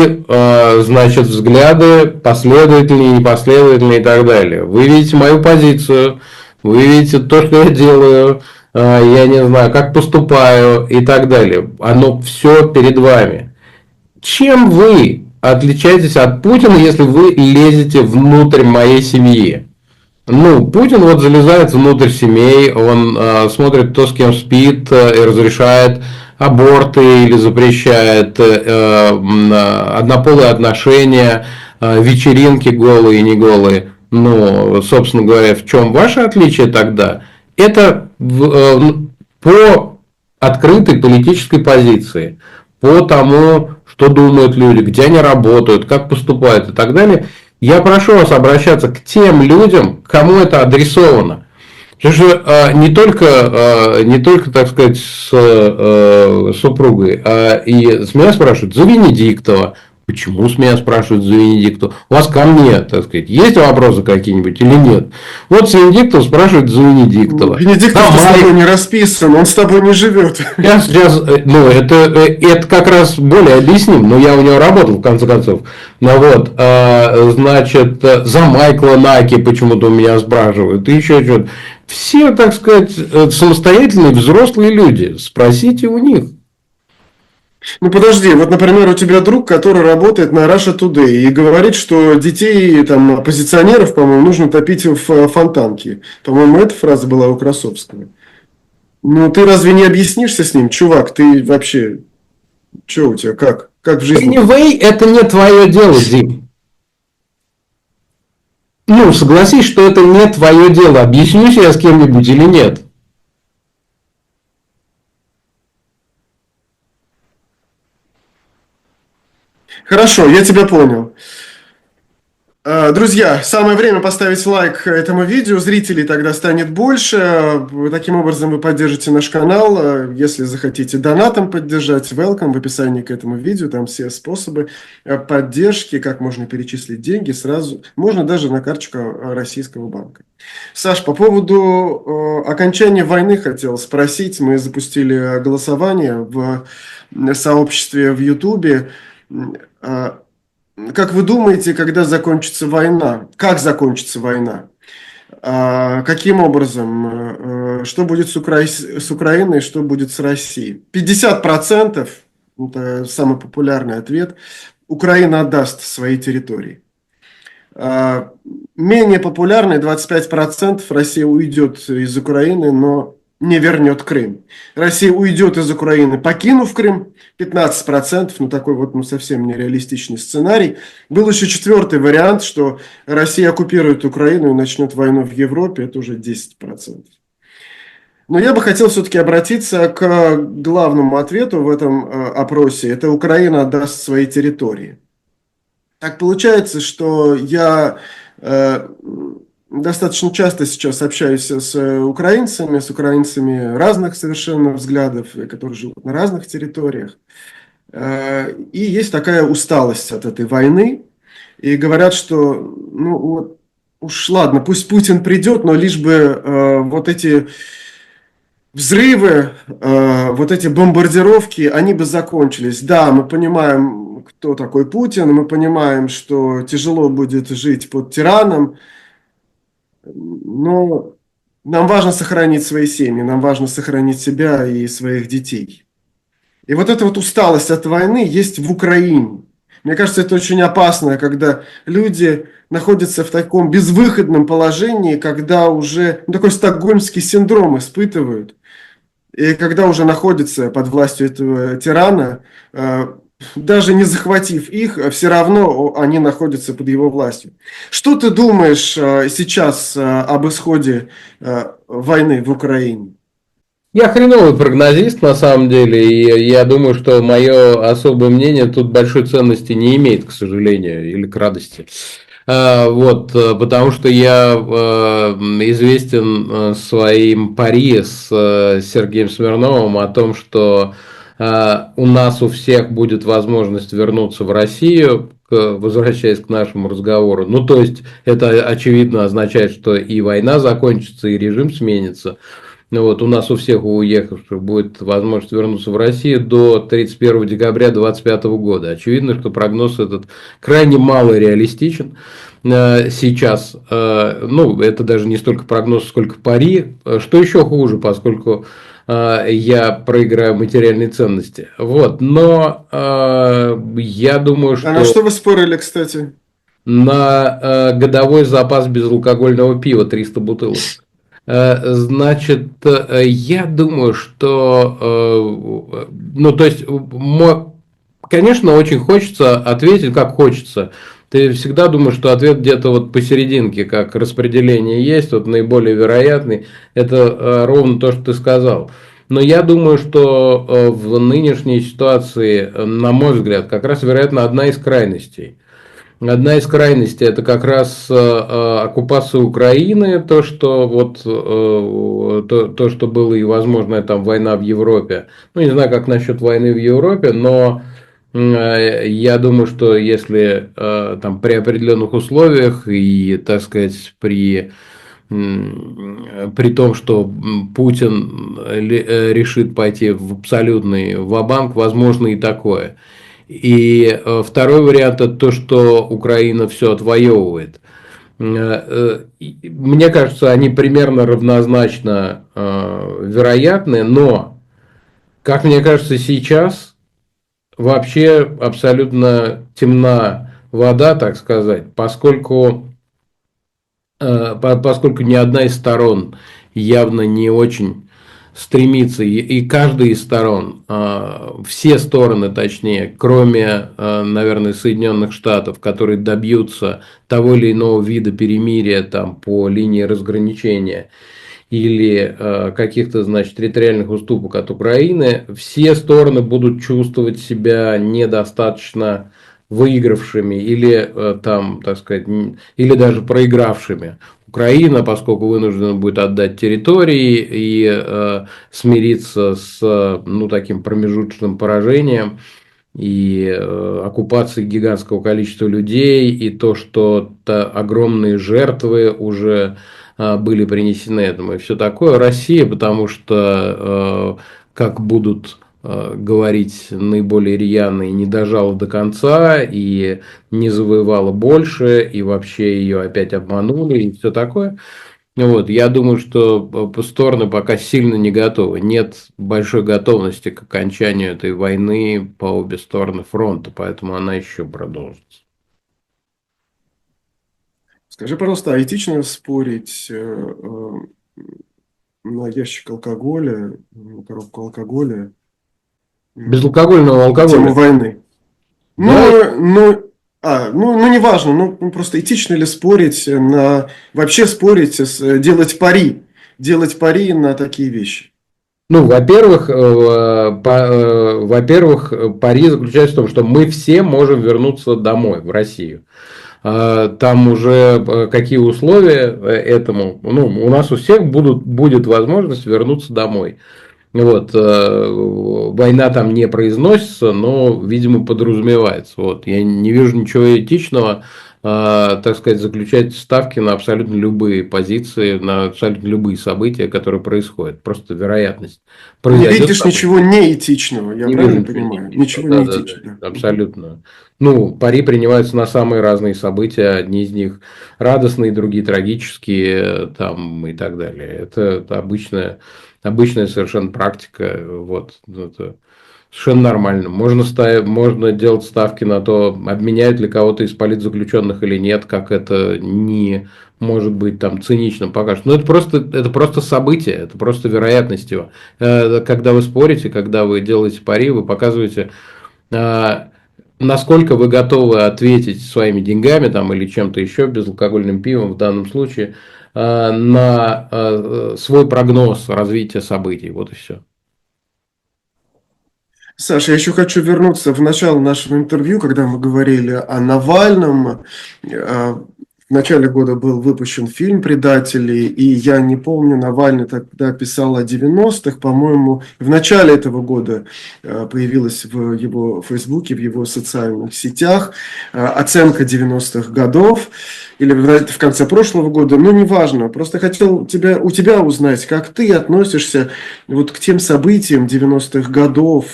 значит, взгляды, последовательные, непоследовательные и так далее. Вы видите мою позицию. Вы видите то, что я делаю. Я не знаю, как поступаю и так далее. Оно все перед вами. Чем вы отличаетесь от Путина, если вы лезете внутрь моей семьи? Ну, Путин вот залезает внутрь семей, он смотрит, кто с кем спит, и разрешает аборты или запрещает однополые отношения, вечеринки голые и не голые. Ну, собственно говоря, в чем ваше отличие тогда? Это по открытой политической позиции, по тому, что думают люди, где они работают, как поступают и так далее. Я прошу вас обращаться к тем людям, кому это адресовано. Потому что не только, так сказать, с супругой, и с меня спрашивают за Венедиктова. Почему с меня спрашивают за Венедиктова? У вас ко мне, так сказать, есть вопросы какие-нибудь или нет? Вот с Венедиктова спрашивают за Венедиктова. Венедиктов с тобой не расписан, он с тобой не живет. Сейчас, ну, это как раз более объясним, но я у него работал, в конце концов. Ну, вот, значит, за Майкла Наки почему-то у меня спрашивают, и еще что-то. Все, так сказать, самостоятельные взрослые люди. Спросите у них. Ну подожди, вот, например, у тебя друг, который работает на Russia Today и говорит, что детей, там, оппозиционеров, по-моему, нужно топить в фонтанке. По-моему, эта фраза была у Красовского. Ну, ты разве не объяснишься с ним? Чувак, ты вообще... Что у тебя, как? Как в жизни? Anyway, это не твое дело, Дим. Ну, согласись, что это не твое дело. Объяснюсь я с кем-нибудь или нет. Хорошо, я тебя понял. Друзья, самое время поставить лайк этому видео, зрителей тогда станет больше. Таким образом вы поддержите наш канал. Если захотите донатом поддержать, welcome в описании к этому видео. Там все способы поддержки, как можно перечислить деньги сразу. Можно даже на карточку российского банка. Саш, по поводу окончания войны хотел спросить. Мы запустили голосование в сообществе в Ютубе. Как вы думаете, когда закончится война? Как закончится война? Каким образом? Что будет с Украиной, что будет с Россией? 50%, это самый популярный ответ, Украина отдаст свои территории. Менее популярный 25% Россия уйдет из Украины, но не вернет Крым. Россия уйдет из Украины, покинув Крым, 15%, ну такой вот совсем нереалистичный сценарий. Был еще четвертый вариант, что Россия оккупирует Украину и начнет войну в Европе, это уже 10%. Но я бы хотел все-таки обратиться к главному ответу в этом опросе. Это Украина отдаст свои территории. Так получается, что я достаточно часто сейчас общаюсь с украинцами разных совершенно взглядов, которые живут на разных территориях. И есть такая усталость от этой войны. И говорят, что ну вот, уж ладно, пусть Путин придет, но лишь бы вот эти взрывы, вот эти бомбардировки, они бы закончились. Да, мы понимаем, кто такой Путин, мы понимаем, что тяжело будет жить под тираном, но нам важно сохранить свои семьи, нам важно сохранить себя и своих детей. И вот эта вот усталость от войны есть в Украине. Мне кажется, это очень опасно, когда люди находятся в таком безвыходном положении, когда уже такой стокгольмский синдром испытывают. И когда уже находятся под властью этого тирана, даже не захватив их, все равно они находятся под его властью. Что ты думаешь сейчас об исходе войны в Украине? Я хреновый прогнозист, на самом деле, и я думаю, что мое особое мнение тут большой ценности не имеет, к сожалению, или к радости. Вот, потому что я известен своим пари с Сергеем Смирновым о том, что у нас у всех будет возможность вернуться в Россию, возвращаясь к нашему разговору. Ну, то есть, это очевидно означает, что и война закончится, и режим сменится. Ну вот, у нас у всех у уехавших будет возможность вернуться в Россию до 31 декабря 2025 года. Очевидно, что прогноз этот крайне мало реалистичен сейчас. Ну, это даже не столько прогноз, сколько пари. Что еще хуже, поскольку я проиграю материальные ценности. Вот, но я думаю, что... А на что вы спорили, кстати? на годовой запас безалкогольного пива 300 бутылок. Значит, я думаю, что, ну, то есть, конечно, очень хочется ответить, как хочется. Ты всегда думаешь, что ответ где-то вот посерединке, как распределение есть, вот наиболее вероятный. Это ровно то, что ты сказал. Но я думаю, что в нынешней ситуации, на мой взгляд, как раз, вероятно, одна из крайностей. Одна из крайностей – это как раз оккупация Украины, то, что вот то, что было и возможная там война в Европе. Ну, не знаю, как насчет войны в Европе, но я думаю, что если там при определенных условиях и, так сказать, при том, что Путин решит пойти в абсолютный ва-банк, возможно и такое. И второй вариант – это то, что Украина все отвоевывает. Мне кажется, они примерно равнозначно вероятны, но, как мне кажется, сейчас вообще абсолютно темна вода, так сказать, поскольку ни одна из сторон явно не очень стремится, и каждая из сторон, все стороны, точнее, кроме, наверное, Соединенных Штатов, которые добьются того или иного вида перемирия там, по линии разграничения или каких-то, значит, территориальных уступок от Украины, все стороны будут чувствовать себя недостаточно выигравшими или там, так сказать, или даже проигравшими. Украина, поскольку вынуждена будет отдать территории и смириться с, ну, таким промежуточным поражением и оккупацией гигантского количества людей, и то, что огромные жертвы уже были принесены этому, и все такое. Россия, потому что, как будут говорить наиболее рьяные, не дожала до конца и не завоевала больше, и вообще ее опять обманули, и все такое. Вот, я думаю, что стороны пока сильно не готовы. Нет большой готовности к окончанию этой войны по обе стороны фронта, поэтому она еще продолжится. Скажи, пожалуйста, а этично спорить на ящик алкоголя, на коробку алкоголя, Безалкогольного на тему алкоголя. войны? Да, Ну, неважно, ну, просто этично ли спорить вообще спорить, делать пари на такие вещи? ну, во-первых, пари заключается в том, что мы все можем вернуться домой, в Россию. Там уже какие условия этому, ну, у нас у всех будет возможность вернуться домой. Вот, война там не произносится, но, видимо, подразумевается. Вот, я не вижу ничего этичного, так сказать, заключать ставки на абсолютно любые позиции, на абсолютно любые события, которые происходят. Просто вероятность Не произойдет видишь событие. ничего неэтичного, я Не вижу правильно ничего понимаю? неэтичного. Ничего Да, да, да, неэтичного. Мгм. абсолютно. Ну, пари принимаются на самые разные события. Одни из них радостные, другие трагические, там и так далее. Это обычная совершенно практика. Вот, это совершенно нормально. Можно делать ставки на то, обменяют ли кого-то из политзаключенных или нет, как это не может быть там цинично покажет. Но это просто событие, это просто вероятность его. Когда вы спорите, когда вы делаете пари, вы показываете, насколько вы готовы ответить своими деньгами там, или чем-то еще, безалкогольным пивом в данном случае, на свой прогноз развития событий. Вот и все. Саша, я еще хочу вернуться в начало нашего интервью, когда мы говорили о Навальном. В начале года был выпущен фильм «Предатели», и я не помню, Навальный тогда писал о 90-х, по-моему, в начале этого года появилась в его Фейсбуке, в его социальных сетях оценка 90-х годов, или в конце прошлого года, ну, неважно, просто хотел у тебя узнать, как ты относишься вот к тем событиям 90-х годов,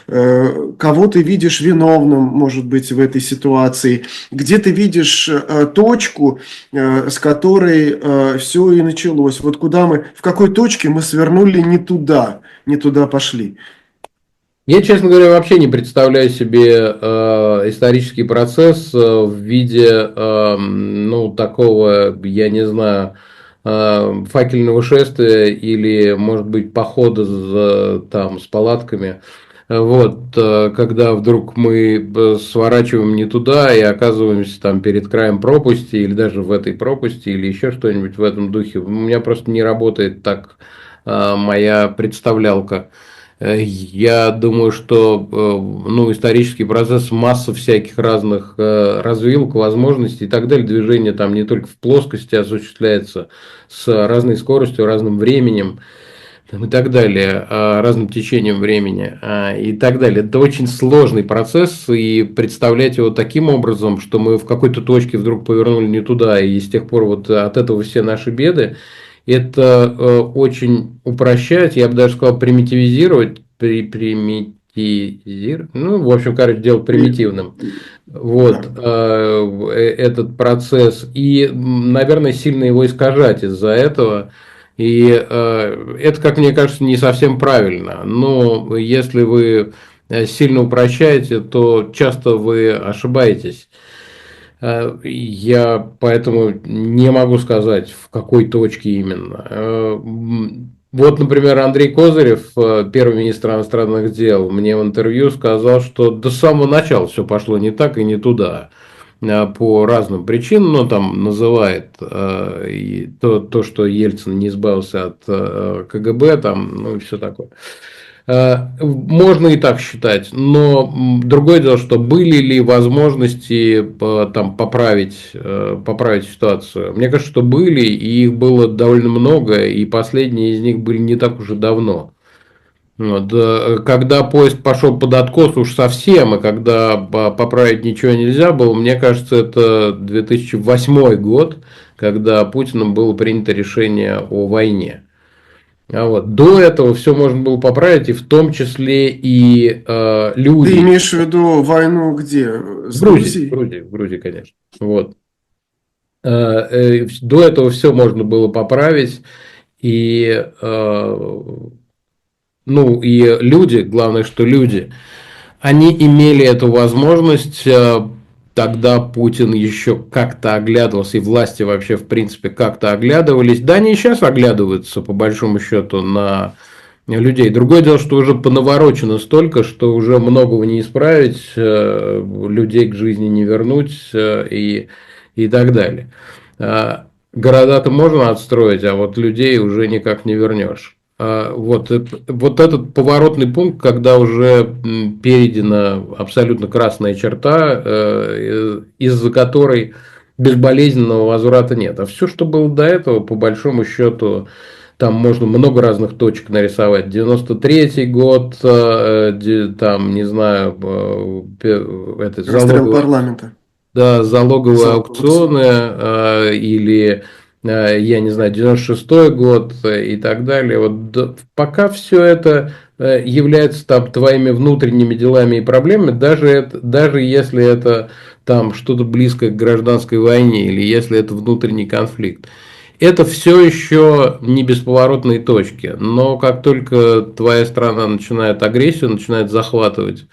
кого ты видишь виновным, может быть, в этой ситуации, где ты видишь точку, с которой все и началось. Вот в какой точке мы свернули не туда пошли. Я, честно говоря, вообще не представляю себе исторический процесс в виде, ну, такого, я не знаю, факельного шествия или, может быть, похода там, с палатками. Вот, когда вдруг мы сворачиваем не туда и оказываемся там перед краем пропасти, или даже в этой пропасти, или еще что-нибудь в этом духе. У меня просто не работает так моя представлялка. Я думаю, что ну, исторический процесс, масса всяких разных развилок, возможностей и так далее. Движение там не только в плоскости осуществляется с разной скоростью, разным временем там, и так далее, разным течением времени и так далее. Это очень сложный процесс, и представлять его таким образом, что мы в какой-то точке вдруг повернули не туда, и с тех пор вот от этого все наши беды, это очень упрощать, я бы даже сказал, примитивизировать, примитивизировать, ну, в общем, короче, делать И- примитивным вот, да. этот процесс и, наверное, сильно его искажать из-за этого. И это, как мне кажется, не совсем правильно. Но если вы сильно упрощаете, то часто вы ошибаетесь. Я поэтому не могу сказать, в какой точке именно. Вот, например, Андрей Козырев, первый министр иностранных дел, мне в интервью сказал, что до самого начала все пошло не так и не туда по разным причинам, но там называет и что Ельцин не избавился от КГБ, там, ну и все такое. Можно и так считать, но другое дело, что были ли возможности там, поправить ситуацию. Мне кажется, что были, и их было довольно много, и последние из них были не так уж и давно. Вот. Когда поезд пошел под откос уж совсем, и когда поправить ничего нельзя было, мне кажется, это 2008 год, когда Путиным было принято решение о войне. А вот до этого все можно было поправить, и в том числе и Ты люди. имеешь в виду войну где? В С Грузии, в Грузией? Грузии, в Грузии, конечно. Вот. До этого все можно было поправить, и ну и люди, главное, что люди, они имели эту возможность. Тогда Путин еще как-то оглядывался, и власти вообще, в принципе, как-то оглядывались. Да, они и сейчас оглядываются, по большому счету, на людей. Другое дело, что уже понаворочено столько, что уже многого не исправить, людей к жизни не вернуть и так далее. Города-то можно отстроить, а вот людей уже никак не вернешь. Вот этот поворотный пункт, когда уже перейдена абсолютно красная черта, из-за которой безболезненного возврата нет. А все, что было до этого, по большому счету, там можно много разных точек нарисовать. 93-й год, там, не знаю, это Расстрел залоговый, парламента. да, залоговые Залог аукционы аукцион. или, я не знаю, 96-й год и так далее. Вот пока все это является там твоими внутренними делами и проблемами, даже если это там что-то близкое к гражданской войне или если это внутренний конфликт. Это все еще не бесповоротные точки, но как только твоя страна начинает агрессию, начинает захватывать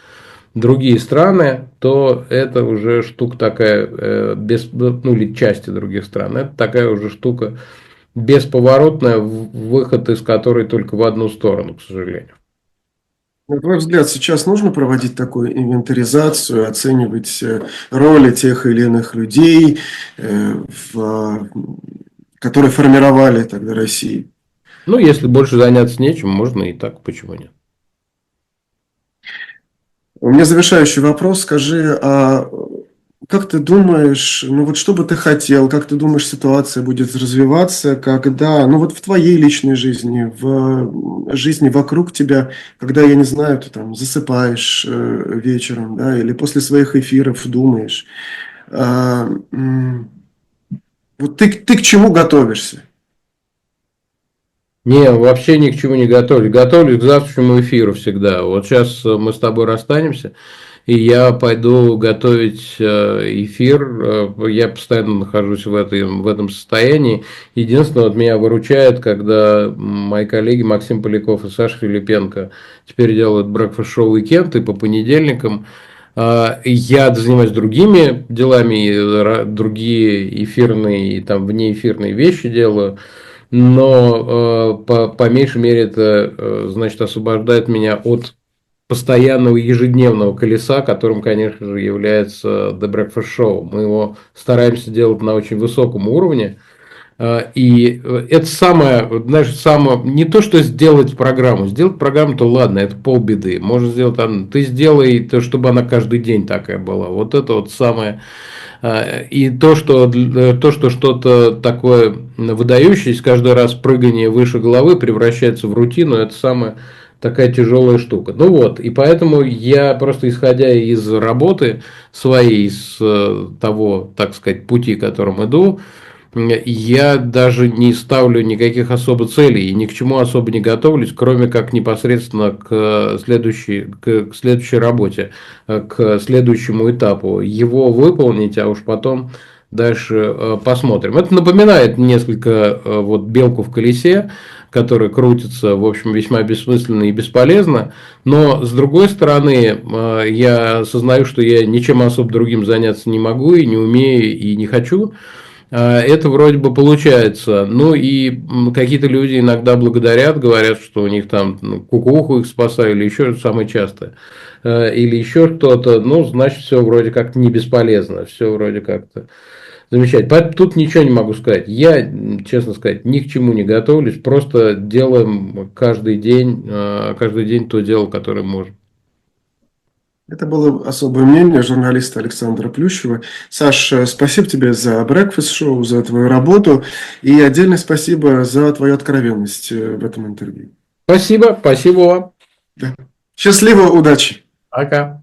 другие страны, то это уже штука такая, ну или части других стран, это такая уже штука бесповоротная, выход из которой только в одну сторону, к сожалению. На твой взгляд, сейчас нужно проводить такую инвентаризацию, оценивать роли тех или иных людей, которые формировали тогда Россию? Ну, если больше заняться нечем, можно и так, почему нет? У меня завершающий вопрос. Скажи, а как ты думаешь, ну вот что бы ты хотел, как ты думаешь, ситуация будет развиваться, когда, ну вот в твоей личной жизни, в жизни вокруг тебя, когда, я не знаю, ты там засыпаешь вечером, да, или после своих эфиров думаешь, а, вот ты к чему готовишься? Не, вообще ни к чему не готовлюсь. Готовлюсь к завтрашнему эфиру всегда. Вот сейчас мы с тобой расстанемся. и я пойду готовить эфир. Я постоянно нахожусь в этом состоянии. Единственное, вот меня выручает, когда мои коллеги Максим Поляков и Саша Филипенко теперь делают Breakfast Show Weekend, и по понедельникам я занимаюсь другими делами, другие эфирные и там внеэфирные вещи делаю. Но по меньшей мере это значит освобождает меня от постоянного ежедневного колеса, которым, конечно же, является The Breakfast Show. Мы его стараемся делать на очень высоком уровне. И это самое, знаешь, не то, что сделать программу-то ладно, это полбеды. Можно сделать, ты сделай то, чтобы она каждый день такая была. Вот это вот самое. И то, что что-то такое выдающееся, каждый раз прыгание выше головы превращается в рутину, это самая такая тяжелая штука. Ну вот, и поэтому я просто исходя из работы своей, из того, так сказать, пути, которым иду, я даже не ставлю никаких особо целей и ни к чему особо не готовлюсь, кроме как непосредственно к следующей работе, к следующему этапу. Его выполнить, а уж потом дальше посмотрим. Это напоминает несколько вот белку в колесе, которая крутится, в общем, весьма бессмысленно и бесполезно. Но, с другой стороны, я осознаю, что я ничем особо другим заняться не могу и не умею и не хочу. Это вроде бы получается. Ну и какие-то люди иногда благодарят, говорят, что у них там кукуху их спасали, или еще самое частое, или еще что-то. Ну, значит, все вроде как не бесполезно, все вроде как-то замечательно. Поэтому тут ничего не могу сказать. Я, честно сказать, ни к чему не готовлюсь, просто делаем каждый день то дело, которое можем. Это было особое мнение журналиста Александра Плющева. Саш, спасибо тебе за Breakfast Show, за твою работу. И отдельное спасибо за твою откровенность в этом интервью. Спасибо вам. Да. Счастливо, удачи. Пока.